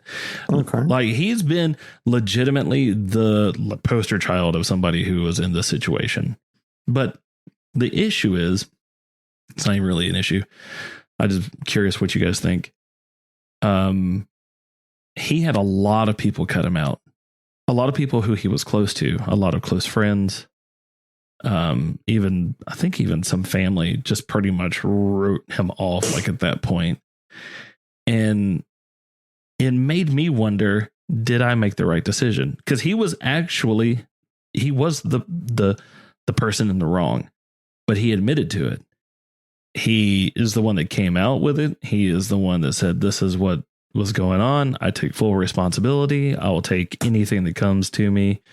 [SPEAKER 1] Okay.
[SPEAKER 4] Like, he's been legitimately the poster child of somebody who was in this situation. But the issue is, it's not even really an issue. I'm just curious what you guys think. He had a lot of people cut him out. A lot of people who he was close to, a lot of close friends, even some family just pretty much wrote him off, like, at that point. And it made me wonder, did I make the right decision? Because he was the person in the wrong, but he admitted to it. He is the one that came out with it. He is the one that said, this is what was going on. I take full responsibility. I will take anything that comes to me.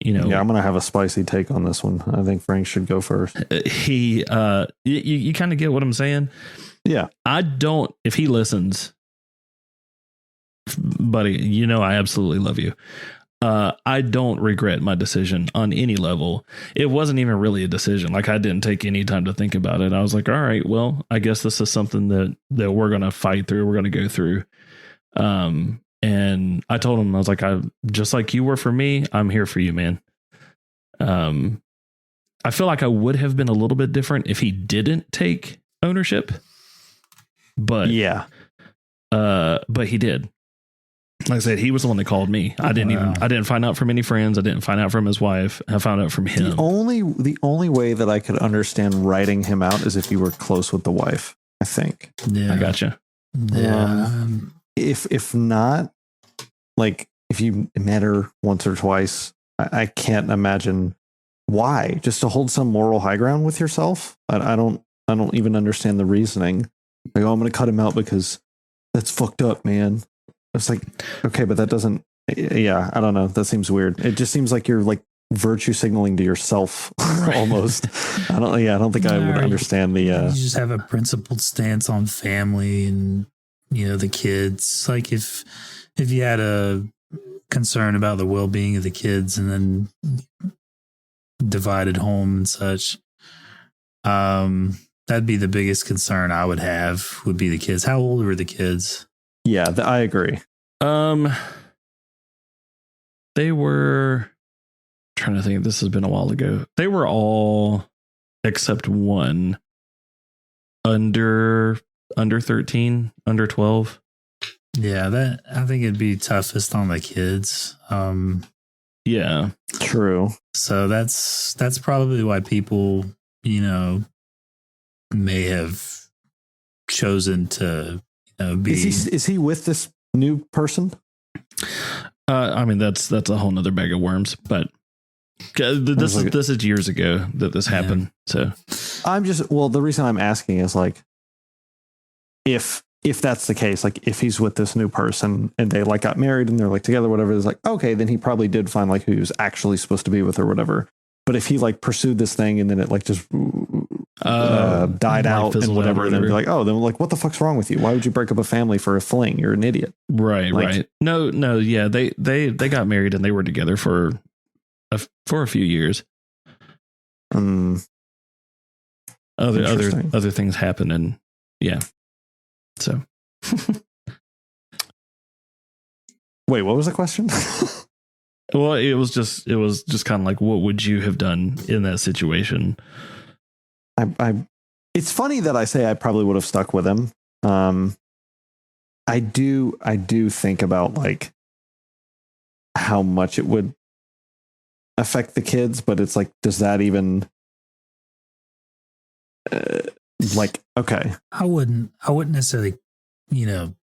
[SPEAKER 4] You know,
[SPEAKER 1] yeah, I'm going to have a spicy take on this one. I think Frank should go first.
[SPEAKER 4] You kind of get what I'm saying?
[SPEAKER 1] Yeah.
[SPEAKER 4] If he listens, buddy, you know, I absolutely love you. I don't regret my decision on any level. It wasn't even really a decision. Like, I didn't take any time to think about it. I was like, all right, well, I guess this is something that we're going to fight through. We're going to go through. And I told him, I was like, just like you were for me, I'm here for you, man. I feel like I would have been a little bit different if he didn't take ownership, but but he did. Like I said, he was the one that called me. I didn't find out from any friends. I didn't find out from his wife. I found out from him.
[SPEAKER 1] The only way that I could understand writing him out is if you were close with the wife, I think.
[SPEAKER 2] Yeah.
[SPEAKER 4] I gotcha.
[SPEAKER 2] Yeah.
[SPEAKER 1] If not, like if you met her once or twice, I can't imagine why. Just to hold some moral high ground with yourself. I don't even understand the reasoning. Like, oh, I'm going to cut him out because that's fucked up, man. It's like, okay, but that doesn't. Yeah, I don't know. That seems weird. It just seems like you're like virtue signaling to yourself almost. I don't think I would understand the.
[SPEAKER 2] You just have a principled stance on family and the kids. Like if you had a concern about the well-being of the kids and then divided home and such, that'd be the biggest concern I would have. Would be the kids. How old were the kids?
[SPEAKER 1] Yeah, I agree.
[SPEAKER 4] They were, trying to think, this has been a while ago. They were all except one under 13, under 12.
[SPEAKER 2] Yeah, I think it'd be toughest on the kids.
[SPEAKER 4] Yeah,
[SPEAKER 1] true.
[SPEAKER 2] So that's probably why people, may have chosen to be.
[SPEAKER 1] Is he with this new person?
[SPEAKER 4] I mean, that's a whole nother bag of worms, but this is years ago that this happened. So
[SPEAKER 1] the reason I'm asking is like, if that's the case, like if he's with this new person and they like got married and they're like together, whatever, it's like, okay, then he probably did find like who he was actually supposed to be with or whatever. But if he like pursued this thing and then it like just died out and whatever, then be like, oh, then like, what the fuck's wrong with you? Why would you break up a family for a fling? You're an idiot.
[SPEAKER 4] Right. Like, right. No. Yeah. They got married and they were together for a few years. Other things happen. And yeah. So.
[SPEAKER 1] Wait, what was the question?
[SPEAKER 4] Well, it was just kind of like, what would you have done in that situation?
[SPEAKER 1] It's funny that I say I probably would have stuck with him. I do think about like how much it would affect the kids, but it's like, does that even like, okay.
[SPEAKER 2] I wouldn't necessarily,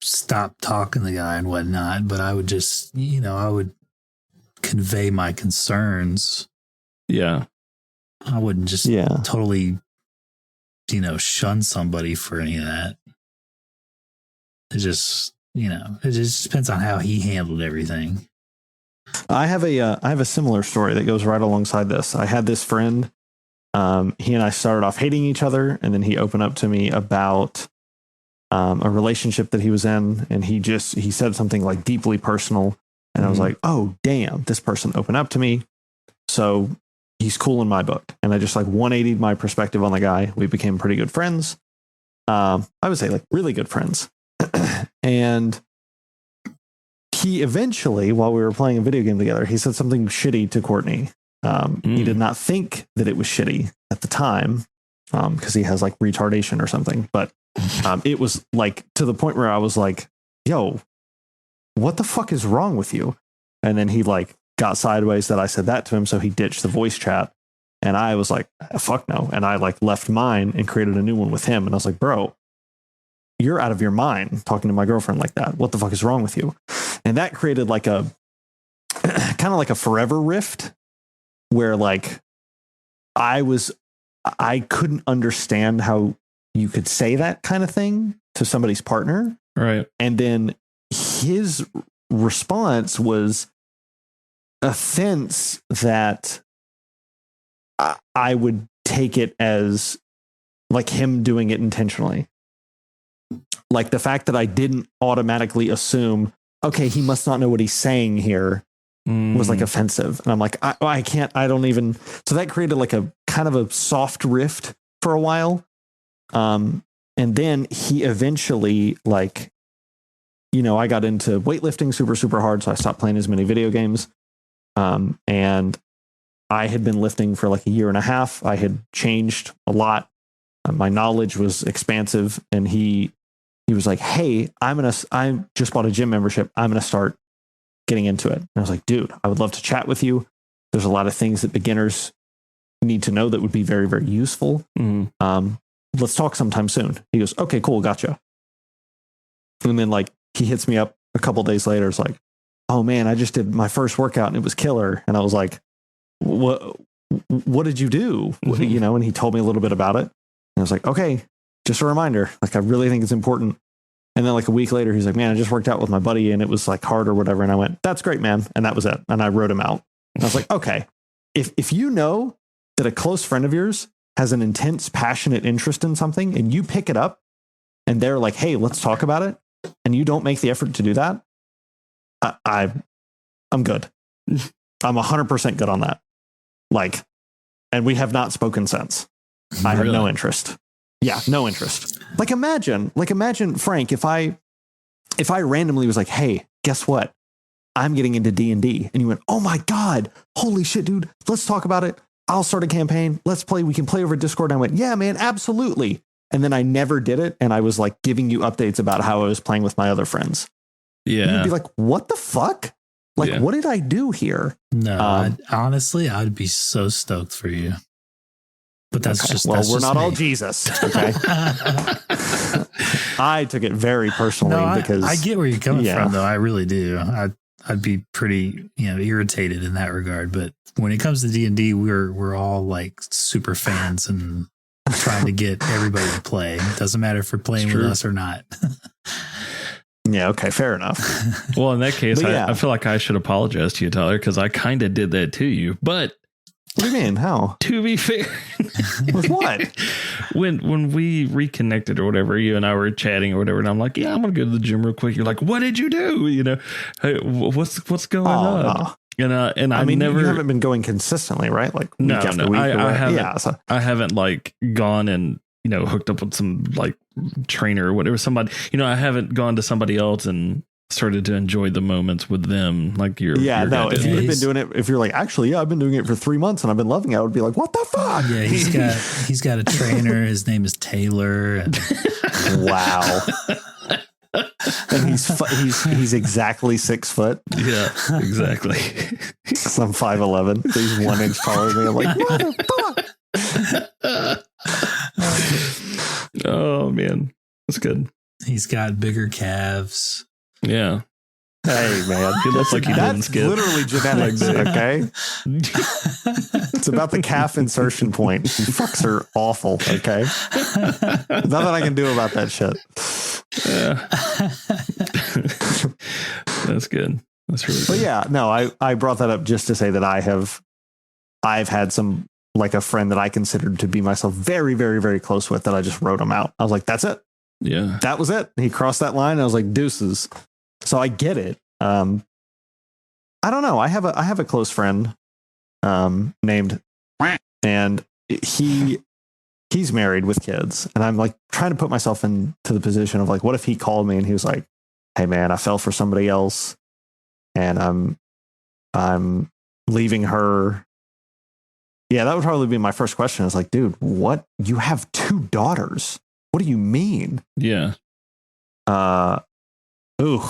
[SPEAKER 2] stop talking to the guy and whatnot, but I would just, I would convey my concerns.
[SPEAKER 4] Yeah.
[SPEAKER 2] I wouldn't just totally, shun somebody for any of that. It just, it just depends on how he handled everything.
[SPEAKER 1] I have a similar story that goes right alongside this. I had this friend, he and I started off hating each other, and then he opened up to me about a relationship that he was in, and he said something like deeply personal. And I was like, oh, damn, this person opened up to me. So he's cool in my book. And I just like 180'd my perspective on the guy. We became pretty good friends. I would say like really good friends. And he eventually, while we were playing a video game together, he said something shitty to Courtney. He did not think that it was shitty at the time because he has like retardation or something. But it was like to the point where I was like, yo, what the fuck is wrong with you? And then he like got sideways that I said that to him. So he ditched the voice chat, and I was like, fuck no. And I like left mine and created a new one with him. And I was like, bro, you're out of your mind talking to my girlfriend like that. What the fuck is wrong with you? And that created like a kind of like a forever rift where like I couldn't understand how you could say that kind of thing to somebody's partner.
[SPEAKER 4] Right.
[SPEAKER 1] And then his response was offense that I would take it as like him doing it intentionally. Like the fact that I didn't automatically assume, okay, he must not know what he's saying here was like offensive. And I'm like, I can't, I don't even. So that created like a kind of a soft rift for a while. And then he eventually like, I got into weightlifting super, super hard. So I stopped playing as many video games. And I had been lifting for like a year and a half. I had changed a lot. My knowledge was expansive. And he was like, hey, I just bought a gym membership. I'm going to start getting into it. And I was like, dude, I would love to chat with you. There's a lot of things that beginners need to know that would be very, very useful. Let's talk sometime soon. He goes, okay, cool. Gotcha. And then like, he hits me up a couple days later. It's like, oh man, I just did my first workout and it was killer. And I was like, what did you do? You know, and he told me a little bit about it. And I was like, okay, just a reminder. Like, I really think it's important. And then like a week later, he's like, man, I just worked out with my buddy and it was like hard or whatever. And I went, that's great, man. And that was it. And I wrote him out. And I was like, okay, if you know that a close friend of yours has an intense, passionate interest in something and you pick it up and they're like, hey, let's talk about it. And you don't make the effort to do that. I'm good. I'm 100% good on that. Like, and we have not spoken since. I have no interest. Yeah, no interest. Like imagine, Frank, if I randomly was like, hey, guess what? I'm getting into D&D. And you went, oh my God, holy shit, dude. Let's talk about it. I'll start a campaign. Let's play. We can play over Discord. And I went, yeah, man, absolutely. And then I never did it. And I was like giving you updates about how I was playing with my other friends.
[SPEAKER 4] Yeah.
[SPEAKER 1] And you'd be like, what the fuck? Like, what did I do here?
[SPEAKER 2] No, honestly, I'd be so stoked for you. But that's
[SPEAKER 1] okay.
[SPEAKER 2] just,
[SPEAKER 1] well,
[SPEAKER 2] that's
[SPEAKER 1] we're
[SPEAKER 2] just
[SPEAKER 1] not
[SPEAKER 2] me.
[SPEAKER 1] all Jesus. Okay. I took it very personally because
[SPEAKER 2] I get where you're coming from, though. I really do. I'd be pretty, irritated in that regard. But when it comes to D&D, we're all like super fans and trying to get everybody to play. It doesn't matter if we're playing with us or not.
[SPEAKER 1] Yeah. Okay. Fair enough.
[SPEAKER 4] Well, in that case, I feel like I should apologize to you, Tyler, because I kind of did that to you. But
[SPEAKER 1] what do you mean? How?
[SPEAKER 4] To be fair,
[SPEAKER 1] with what?
[SPEAKER 4] When we reconnected or whatever, you and I were chatting or whatever, and I'm like, yeah, I'm gonna go to the gym real quick. You're like, what did you do? Hey, what's going on? No. And I mean, you
[SPEAKER 1] haven't been going consistently, right? Like week after week.
[SPEAKER 4] I haven't. I haven't like gone and hooked up with some like trainer or whatever. Somebody, I haven't gone to somebody else and started to enjoy the moments with them. Like your
[SPEAKER 1] if you had been doing it, if you're like, actually, I've been doing it for 3 months and I've been loving it, I would be like, what the fuck?
[SPEAKER 2] Yeah, he's got a trainer. His name is Taylor. And
[SPEAKER 1] wow. And he's exactly 6 foot.
[SPEAKER 4] Yeah, exactly.
[SPEAKER 1] So I'm 5'11". So he's 1 inch taller than me. I'm like, motherfucker.
[SPEAKER 4] Oh man, that's good.
[SPEAKER 2] He's got bigger calves.
[SPEAKER 4] Yeah.
[SPEAKER 1] Hey man, he looks like that's literally genetics. Okay. It's about the calf insertion point. Fucks are awful. Okay. Nothing I can do about that shit.
[SPEAKER 4] Yeah. That's good. That's really good.
[SPEAKER 1] But yeah, no, I brought that up just to say that I've had some, like a friend that I considered to be myself very, very, very close with, that I just wrote him out. I was like, that's it.
[SPEAKER 4] Yeah.
[SPEAKER 1] That was it. He crossed that line. I was like, deuces. So I get it. I don't know. I have a close friend named, and he's married with kids. And I'm like trying to put myself into the position of like, what if he called me and he was like, hey man, I fell for somebody else and I'm leaving her. Yeah, that would probably be my first question. It's like, dude, what? You have 2 daughters. What do you mean?
[SPEAKER 4] Yeah.
[SPEAKER 1] Ooh.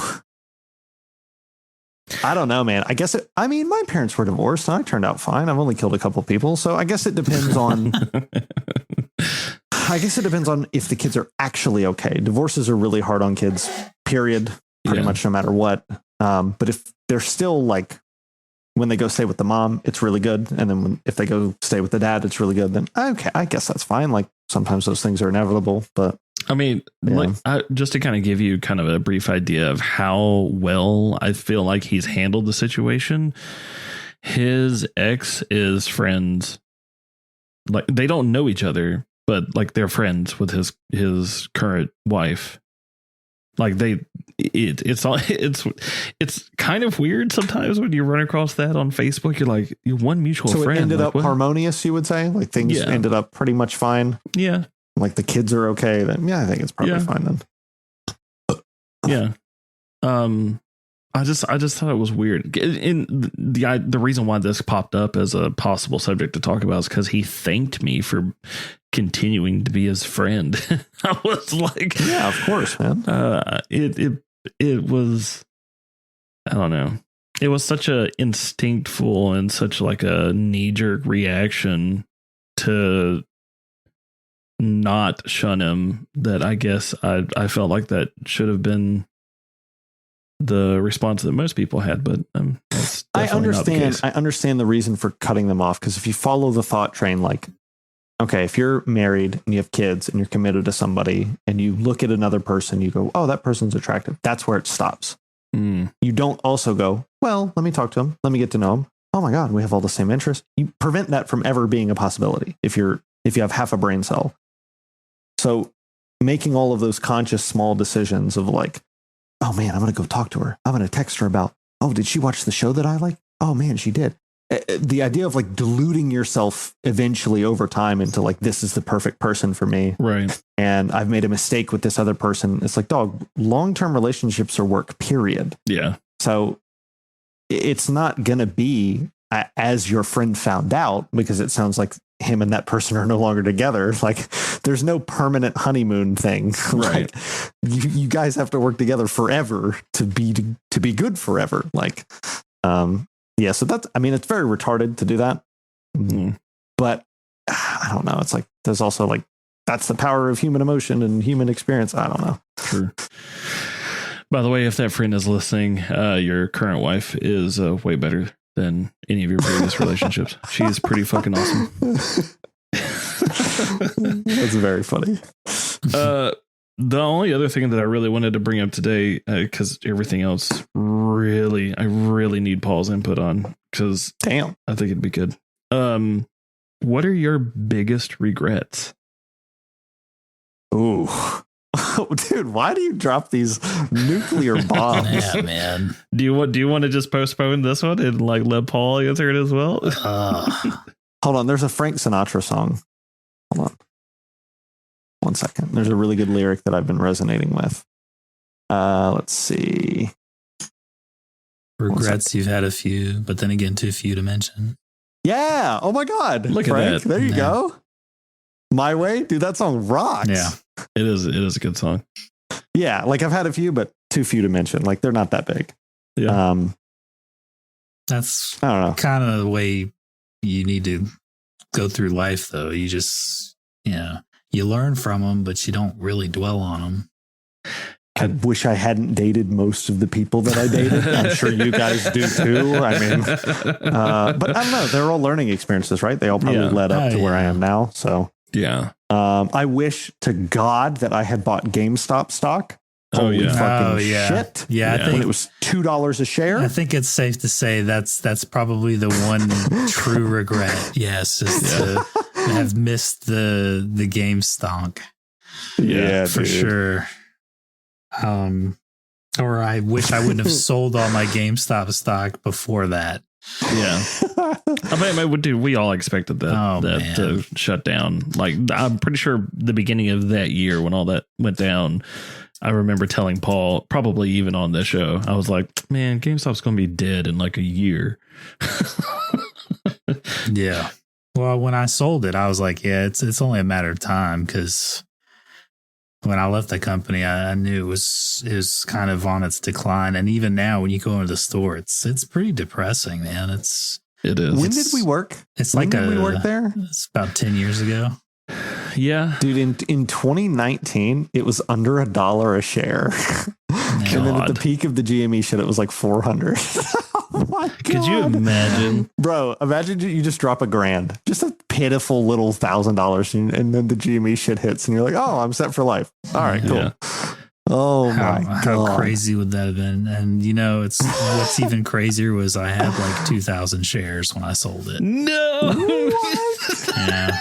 [SPEAKER 1] I don't know, man. I guess my parents were divorced and I turned out fine. I've only killed a couple people. So I guess it depends on if the kids are actually okay. Divorces are really hard on kids, period. Pretty much no matter what. But if they're still like, when they go stay with the mom, it's really good. And then if they go stay with the dad, it's really good. Then, okay, I guess that's fine. Like sometimes those things are inevitable, but
[SPEAKER 4] I mean, just to kind of give you kind of a brief idea of how well I feel like he's handled the situation. His ex is friends. Like they don't know each other, but like they're friends with his current wife. Like it's kind of weird sometimes when you run across that on Facebook. You're like, you're one mutual friend.
[SPEAKER 1] So it ended
[SPEAKER 4] like,
[SPEAKER 1] up
[SPEAKER 4] what?
[SPEAKER 1] Harmonious, you would say? Like things ended up pretty much fine.
[SPEAKER 4] Yeah.
[SPEAKER 1] Like the kids are okay. Then I think it's probably fine then.
[SPEAKER 4] Yeah. I just thought it was weird. In the reason why this popped up as a possible subject to talk about is because he thanked me for continuing to be his friend. I was like,
[SPEAKER 1] yeah, of course, man.
[SPEAKER 4] It was, I don't know. It was such a instinctful and such like a knee-jerk reaction to not shun him that I guess I felt like that should have been the response that most people had, but that's definitely not the case.
[SPEAKER 1] I understand the reason for cutting them off, because if you follow the thought train, like, okay, if you're married and you have kids and you're committed to somebody and you look at another person, you go, oh, that person's attractive. That's where it stops. You don't also go, well, let me talk to him. Let me get to know him. Oh my God, we have all the same interests. You prevent that from ever being a possibility if you have half a brain cell. So making all of those conscious small decisions of like, oh man, I'm going to go talk to her. I'm going to text her about, oh, did she watch the show that I like? Oh man, she did. The idea of like deluding yourself eventually over time into like, this is the perfect person for me.
[SPEAKER 4] Right.
[SPEAKER 1] And I've made a mistake with this other person. It's like, dog, long-term relationships are work, period.
[SPEAKER 4] Yeah.
[SPEAKER 1] So it's not going to be as your friend found out, because it sounds like him and that person are no longer together. Like there's no permanent honeymoon thing.
[SPEAKER 4] Right.
[SPEAKER 1] Like, you guys have to work together forever to be good forever. Like, yeah. So that's, I mean, it's very retarded to do that, but I don't know. It's like, there's also like, that's the power of human emotion and human experience. I don't know.
[SPEAKER 4] Sure. By the way, if that friend is listening, your current wife is way better than any of your previous relationships. She is pretty fucking awesome.
[SPEAKER 1] That's very funny.
[SPEAKER 4] The only other thing that I really wanted to bring up today, because everything else I really need Paul's input on, because
[SPEAKER 1] damn,
[SPEAKER 4] I think it'd be good. What are your biggest regrets?
[SPEAKER 1] Ooh. Oh, dude, why do you drop these nuclear bombs?
[SPEAKER 2] Yeah, man.
[SPEAKER 4] Do you want to just postpone this one and like let Paul answer it as well?
[SPEAKER 1] Hold on, there's a Frank Sinatra song. Hold on. 1 second. There's a really good lyric that I've been resonating with. Let's see.
[SPEAKER 2] Regrets, you've had a few, but then again, too few to mention.
[SPEAKER 1] Yeah. Oh my God.
[SPEAKER 4] Look
[SPEAKER 1] Frank,
[SPEAKER 4] at that.
[SPEAKER 1] There you go. My Way. Dude, that song rocks.
[SPEAKER 2] Yeah.
[SPEAKER 4] It is a good song.
[SPEAKER 1] Yeah. Like I've had a few, but too few to mention. Like they're not that big.
[SPEAKER 4] Yeah.
[SPEAKER 2] That's
[SPEAKER 1] I don't know.
[SPEAKER 2] kind of the way you need to go through life, though. You just, you learn from them, but you don't really dwell on them.
[SPEAKER 1] I wish I hadn't dated most of the people that I dated. I'm sure you guys do too. I mean, but I don't know. They're all learning experiences, right? They all probably led up to where I am now. So
[SPEAKER 4] yeah.
[SPEAKER 1] I wish to God that I had bought GameStop stock. Holy fucking shit.
[SPEAKER 2] Yeah. I think
[SPEAKER 1] when it was $2 a share.
[SPEAKER 2] I think it's safe to say that's probably the one true regret. Yes. Is to have missed the GameStop.
[SPEAKER 1] Yeah,
[SPEAKER 2] for sure. Or I wish I wouldn't have sold all my GameStop stock before that.
[SPEAKER 4] Yeah. I mean, dude, we all expected that to shut down. Like, I'm pretty sure the beginning of that year when all that went down, I remember telling Paul, probably even on this show, I was like, man, GameStop's going to be dead in like a year.
[SPEAKER 2] Yeah. Well, when I sold it, I was like, yeah, it's only a matter of time, because when I left the company, I knew it was kind of on its decline. And even now, when you go into the store, it's pretty depressing, man. It is.
[SPEAKER 1] When did we work?
[SPEAKER 2] It's
[SPEAKER 1] when
[SPEAKER 2] like
[SPEAKER 1] did we work there?
[SPEAKER 2] It's about 10 years ago.
[SPEAKER 4] Yeah.
[SPEAKER 1] Dude, in 2019, it was under $1 a share. And then at the peak of the GME shit, it was like 400. Oh my God.
[SPEAKER 4] Could you imagine?
[SPEAKER 1] Bro, imagine you just drop $1,000, just a pitiful little $1,000, and then the GME shit hits and you're like, oh, I'm set for life. All right, cool. Yeah. Oh my God.
[SPEAKER 2] How crazy would that have been? And it's what's even crazier was I had like 2,000 shares when I sold it.
[SPEAKER 4] No.
[SPEAKER 1] What?
[SPEAKER 2] Yeah.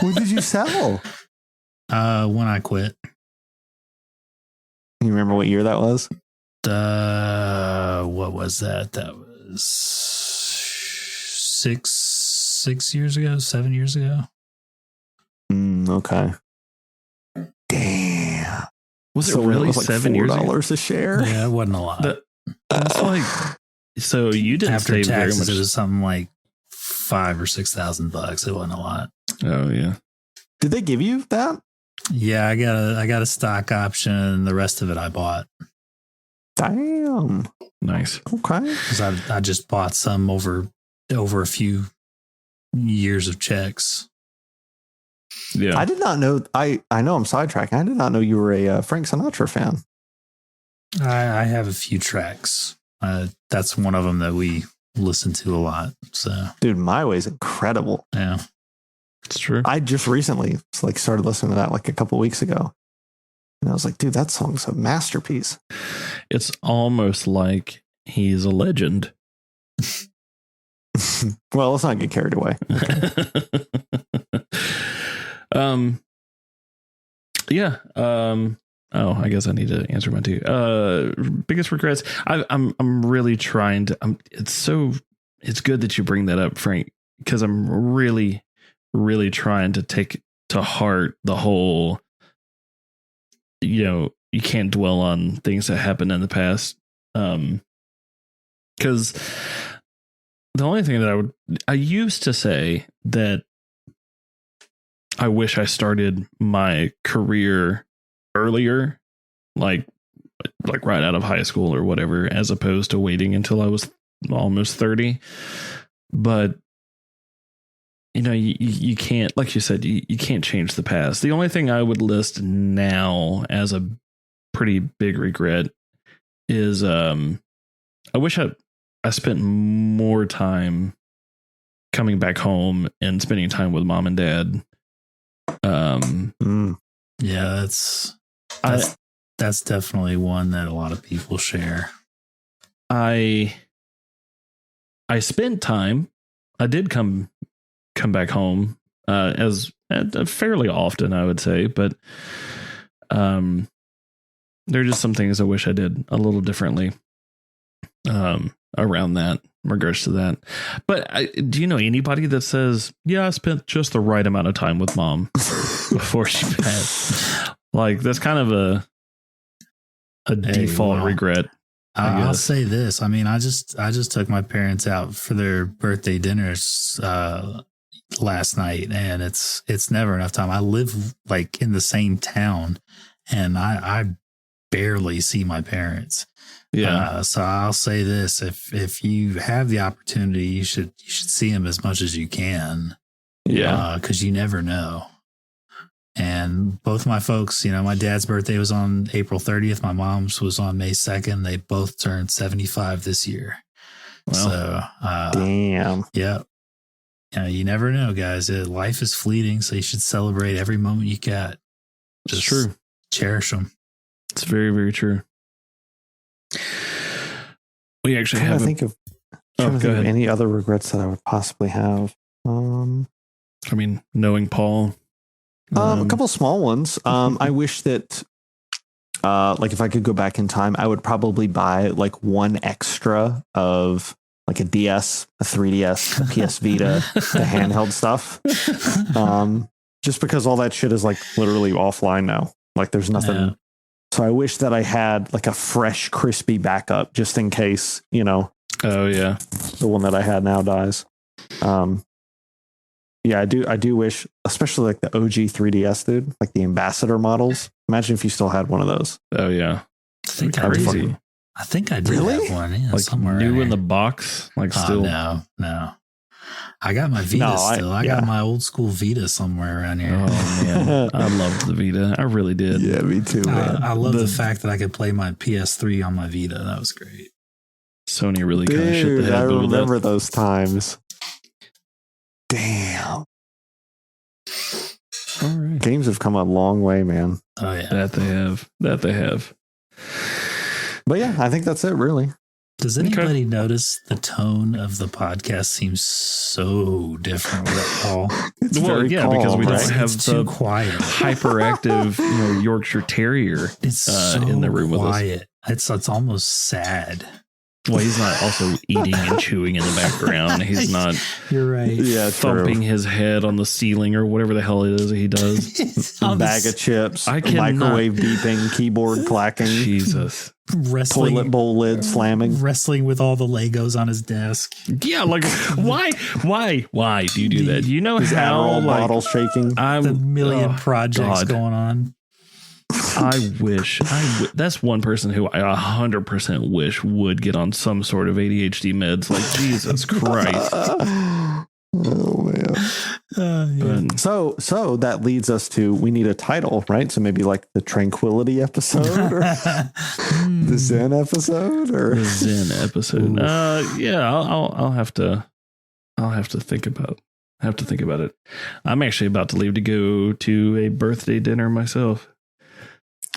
[SPEAKER 1] When did you sell?
[SPEAKER 2] When I quit.
[SPEAKER 1] You remember what year that was?
[SPEAKER 2] What was that? That was 6 years ago, 7 years ago.
[SPEAKER 1] Okay. Damn.
[SPEAKER 4] Was it really
[SPEAKER 1] like
[SPEAKER 4] 7 years ago?
[SPEAKER 1] $4 a share?
[SPEAKER 2] Yeah, it wasn't a lot.
[SPEAKER 4] That's like, so you didn't
[SPEAKER 2] after
[SPEAKER 4] save
[SPEAKER 2] taxes,
[SPEAKER 4] very much.
[SPEAKER 2] It was something like $5,000 or $6,000. It wasn't a lot.
[SPEAKER 4] Oh yeah.
[SPEAKER 1] Did they give you that?
[SPEAKER 2] Yeah, I got a stock option, and the rest of it I bought.
[SPEAKER 1] Damn.
[SPEAKER 4] Nice.
[SPEAKER 1] Okay.
[SPEAKER 2] Because I just bought some over a few years of checks.
[SPEAKER 4] Yeah.
[SPEAKER 1] I did not know. I know I'm sidetracking. I did not know you were a Frank Sinatra fan.
[SPEAKER 2] I have a few tracks. That's one of them that we listen to a lot. So,
[SPEAKER 1] dude, My Way's incredible.
[SPEAKER 2] Yeah,
[SPEAKER 4] it's true.
[SPEAKER 1] I just recently started listening to that like a couple weeks ago, and I was like, dude, that song's a masterpiece.
[SPEAKER 4] It's almost like he's a legend.
[SPEAKER 1] Well, let's not get carried away. Okay.
[SPEAKER 4] Yeah. I guess I need to answer mine too. Biggest regrets. I'm really trying to. It's good that you bring that up, Frank, because I'm really, really trying to take to heart the whole. You can't dwell on things that happened in the past, because the only thing that I used to say that I wish I started my career earlier, like right out of high school or whatever, as opposed to waiting until I was almost 30. But you can't, like you said, you can't change the past. The only thing I would list now as a pretty big regret is I wish I spent more time coming back home and spending time with mom and dad.
[SPEAKER 2] Yeah, that's definitely one that a lot of people share.
[SPEAKER 4] I spent time. I did come back home as fairly often, I would say, but there are just some things I wish I did a little differently around that, in regards to that. But do you know anybody that says, yeah, I spent just the right amount of time with mom before she passed? Like, that's kind of a default regret.
[SPEAKER 2] I'll say this. I mean, I just took my parents out for their birthday dinners last night, and it's never enough time. I live like in the same town, and I barely see my parents.
[SPEAKER 4] Yeah.
[SPEAKER 2] So I'll say this: if you have the opportunity, you should see them as much as you can.
[SPEAKER 4] Yeah.
[SPEAKER 2] Because you never know. And both my folks, my dad's birthday was on April 30th. My mom's was on May 2nd. They both turned 75 this year. Well, so,
[SPEAKER 1] damn.
[SPEAKER 2] Yeah. You never know, guys. Life is fleeting, so you should celebrate every moment you got.
[SPEAKER 4] Just true.
[SPEAKER 2] Cherish them.
[SPEAKER 4] It's very, very true. We actually have
[SPEAKER 1] think of any other regrets that I would possibly have.
[SPEAKER 4] I mean, knowing Paul.
[SPEAKER 1] A couple small ones. I wish that, if I could go back in time, I would probably buy like one extra of like a DS, a 3DS, a PS Vita, the handheld stuff. Just because all that shit is like literally offline now. Like there's nothing. Yeah. So I wish that I had like a fresh, crispy backup just in case,
[SPEAKER 4] Oh yeah.
[SPEAKER 1] The one that I had now dies. Yeah, I do wish, especially like the OG 3DS, dude, like the Ambassador models. Imagine if you still had one of those.
[SPEAKER 4] Oh yeah.
[SPEAKER 2] I think I did
[SPEAKER 1] really?
[SPEAKER 2] have one. Yeah,
[SPEAKER 4] like
[SPEAKER 2] somewhere
[SPEAKER 4] new in the box, like still.
[SPEAKER 2] No. I got my Vita still. I got my old school Vita somewhere around here.
[SPEAKER 4] Oh man, I loved the Vita. I really did.
[SPEAKER 1] Yeah, me too, man.
[SPEAKER 2] I love the fact that I could play my PS3 on my Vita. That was great.
[SPEAKER 4] Sony really kind of shit the head.
[SPEAKER 1] I remember those times. Damn.
[SPEAKER 4] All right.
[SPEAKER 1] Games have come a long way, man.
[SPEAKER 2] Oh yeah,
[SPEAKER 4] that they have.
[SPEAKER 1] But yeah, I think that's it, really.
[SPEAKER 2] Does anybody notice the tone of the podcast seems so different with Paul?
[SPEAKER 1] It's very calm,
[SPEAKER 4] because we don't have
[SPEAKER 2] it's
[SPEAKER 4] the
[SPEAKER 2] too quiet,
[SPEAKER 4] hyperactive, Yorkshire Terrier.
[SPEAKER 2] It's so
[SPEAKER 4] in the room
[SPEAKER 2] quiet.
[SPEAKER 4] with us.
[SPEAKER 2] It's almost sad.
[SPEAKER 4] Well, he's not also eating and chewing in the background. He's not.
[SPEAKER 2] You're right.
[SPEAKER 1] Yeah,
[SPEAKER 4] thumping his head on the ceiling or whatever the hell it is he does.
[SPEAKER 1] A bag of chips, microwave beeping, keyboard clacking.
[SPEAKER 4] Jesus.
[SPEAKER 2] Wrestling,
[SPEAKER 1] toilet bowl lid slamming,
[SPEAKER 2] wrestling with all the Legos on his desk.
[SPEAKER 4] Yeah, like why do you do that? Do you know
[SPEAKER 1] his
[SPEAKER 4] how
[SPEAKER 1] bottle shaking?
[SPEAKER 2] The million projects going on.
[SPEAKER 4] I wish that's one person who I 100% wish would get on some sort of ADHD meds. Like Jesus Christ.
[SPEAKER 1] Oh man.
[SPEAKER 2] Yeah.
[SPEAKER 1] So that leads us to, we need a title, right? So maybe like the tranquility episode or the Zen episode or
[SPEAKER 4] the Zen episode. Yeah, I'll have to think about it. I'm actually about to leave to go to a birthday dinner myself.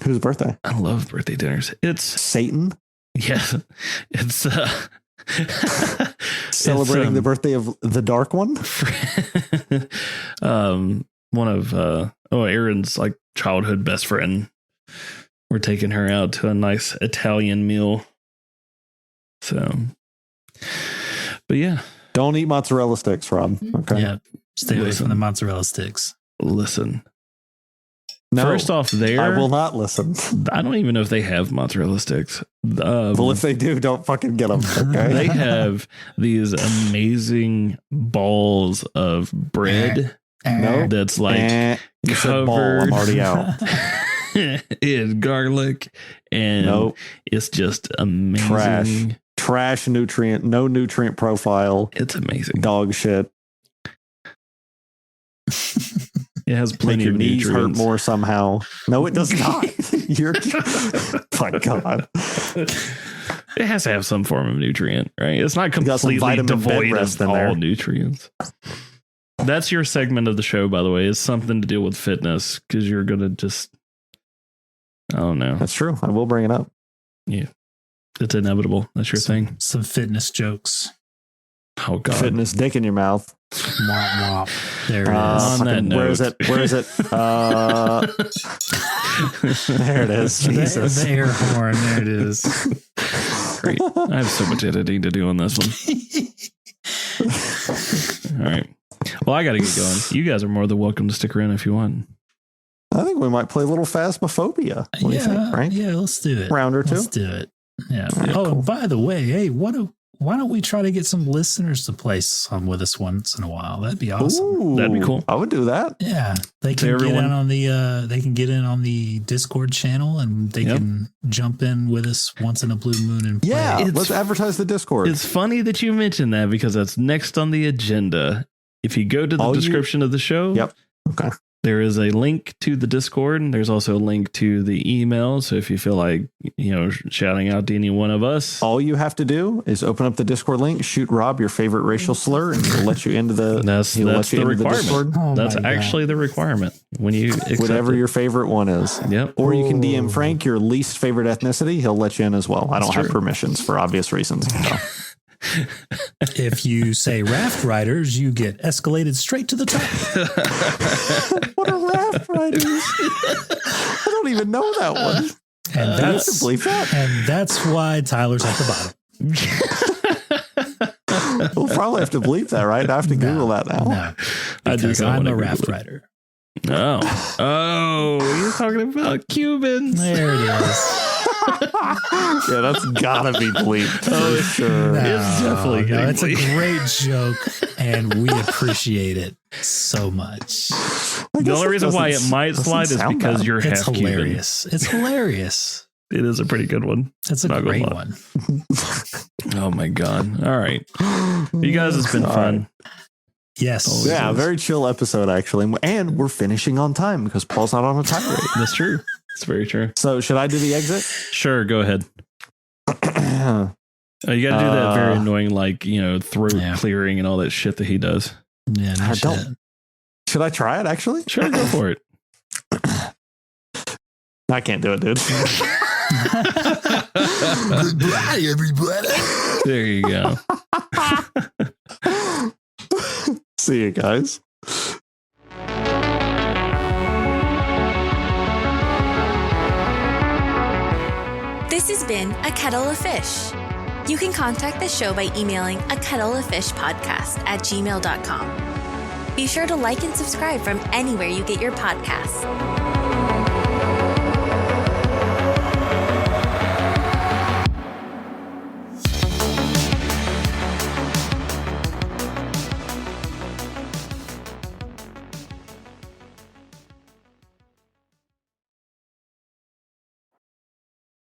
[SPEAKER 1] Whose birthday?
[SPEAKER 4] I love birthday dinners. It's
[SPEAKER 1] Satan.
[SPEAKER 4] Yeah, it's
[SPEAKER 1] celebrating the birthday of the dark one.
[SPEAKER 4] One of Aaron's like childhood best friend. We're taking her out to a nice Italian meal. So, but yeah,
[SPEAKER 1] don't eat mozzarella sticks, Rob. Okay.
[SPEAKER 2] Yeah, stay away from the mozzarella sticks.
[SPEAKER 4] Listen.
[SPEAKER 1] No,
[SPEAKER 4] first off,
[SPEAKER 1] I will not listen.
[SPEAKER 4] I don't even know if they have mozzarella sticks.
[SPEAKER 1] Well, if they do, don't fucking get them. Okay?
[SPEAKER 4] They have these amazing balls of bread.
[SPEAKER 1] No,
[SPEAKER 4] that's like
[SPEAKER 1] you said ball. I'm already out.
[SPEAKER 4] in garlic, and it's just amazing.
[SPEAKER 1] Trash nutrient, no nutrient profile.
[SPEAKER 4] It's amazing.
[SPEAKER 1] Dog shit.
[SPEAKER 4] It has plenty
[SPEAKER 1] of
[SPEAKER 4] nutrients.
[SPEAKER 1] Knees hurt more somehow. No, it does not. You're, my God.
[SPEAKER 4] It has to have some form of nutrient, right? It's not completely devoid of all nutrients. That's your segment of the show, by the way, is something to do with fitness, because you're going to just, I don't know.
[SPEAKER 1] That's true. I will bring it up.
[SPEAKER 4] Yeah. It's inevitable. That's your thing.
[SPEAKER 2] Some fitness jokes.
[SPEAKER 4] Oh, God.
[SPEAKER 1] Fitness dick in your mouth.
[SPEAKER 2] Womp womp. There it is.
[SPEAKER 4] On that note.
[SPEAKER 1] Where is it? There it is. Jesus.
[SPEAKER 2] The air horn. There it is.
[SPEAKER 4] Great. I have so much editing to do on this one. All right. Well, I got to get going. You guys are more than welcome to stick around if you want.
[SPEAKER 1] I think we might play a little Phasmophobia. What do you think, Frank?
[SPEAKER 2] Yeah, let's do it.
[SPEAKER 1] Round or two?
[SPEAKER 2] Let's do it. Yeah.
[SPEAKER 1] Right, cool.
[SPEAKER 2] By the way, hey, why don't we try to get some listeners to play some with us once in a while? That'd be awesome.
[SPEAKER 1] Ooh,
[SPEAKER 4] that'd be cool.
[SPEAKER 1] I would do that.
[SPEAKER 2] Yeah, they can get in on the Discord channel, and they can jump in with us once in a blue moon and play.
[SPEAKER 1] Yeah, let's advertise the Discord.
[SPEAKER 4] It's funny that you mentioned that, because that's next on the agenda. If you go to the description of the show,
[SPEAKER 1] okay,
[SPEAKER 4] there is a link to the Discord, and there's also a link to the email. So if you feel like, shouting out to any one of us,
[SPEAKER 1] all you have to do is open up the Discord link, shoot Rob your favorite racial slur, and he'll let you into the.
[SPEAKER 4] That's the requirement. That's actually the requirement when you
[SPEAKER 1] whatever your favorite one is.
[SPEAKER 4] Yep.
[SPEAKER 1] Or you can DM Frank your least favorite ethnicity. He'll let you in as well. I don't have permissions for obvious reasons. So.
[SPEAKER 2] If you say raft riders, you get escalated straight to the top.
[SPEAKER 1] What are raft riders? I don't even know that one.
[SPEAKER 2] And that's why Tyler's at the
[SPEAKER 1] bottom. We'll probably have to bleep that, right? I have to Google that now.
[SPEAKER 2] No, because I'm a raft rider.
[SPEAKER 4] Oh, you're talking about Cubans.
[SPEAKER 2] There it is.
[SPEAKER 1] Yeah, that's gotta be bleeped for sure.
[SPEAKER 4] It's definitely getting
[SPEAKER 2] it's a great joke, and we appreciate it so much.
[SPEAKER 4] The only reason why it might slide is because you're half Cuban.
[SPEAKER 2] Hilarious. It's hilarious.
[SPEAKER 4] It is a pretty good one.
[SPEAKER 2] It's a great one.
[SPEAKER 4] Oh my God. All right. You guys, it's been fun.
[SPEAKER 2] Yes.
[SPEAKER 1] Always is. Very chill episode, actually. And we're finishing on time because Paul's not on a tirade.
[SPEAKER 4] That's true. It's very true.
[SPEAKER 1] So should I do the exit?
[SPEAKER 4] Sure. Go ahead. You got to do that very annoying, throat clearing and all that shit that he does.
[SPEAKER 2] Yeah. No shit.
[SPEAKER 1] Should I try it, actually?
[SPEAKER 4] Sure. Go for it.
[SPEAKER 1] I can't do it, dude.
[SPEAKER 2] Goodbye, everybody.
[SPEAKER 4] There you go.
[SPEAKER 1] See you guys.
[SPEAKER 3] This has been A Kettle of Fish. You can contact the show by emailing akettleoffishpodcast@gmail.com. Be sure to like and subscribe from anywhere you get your podcasts.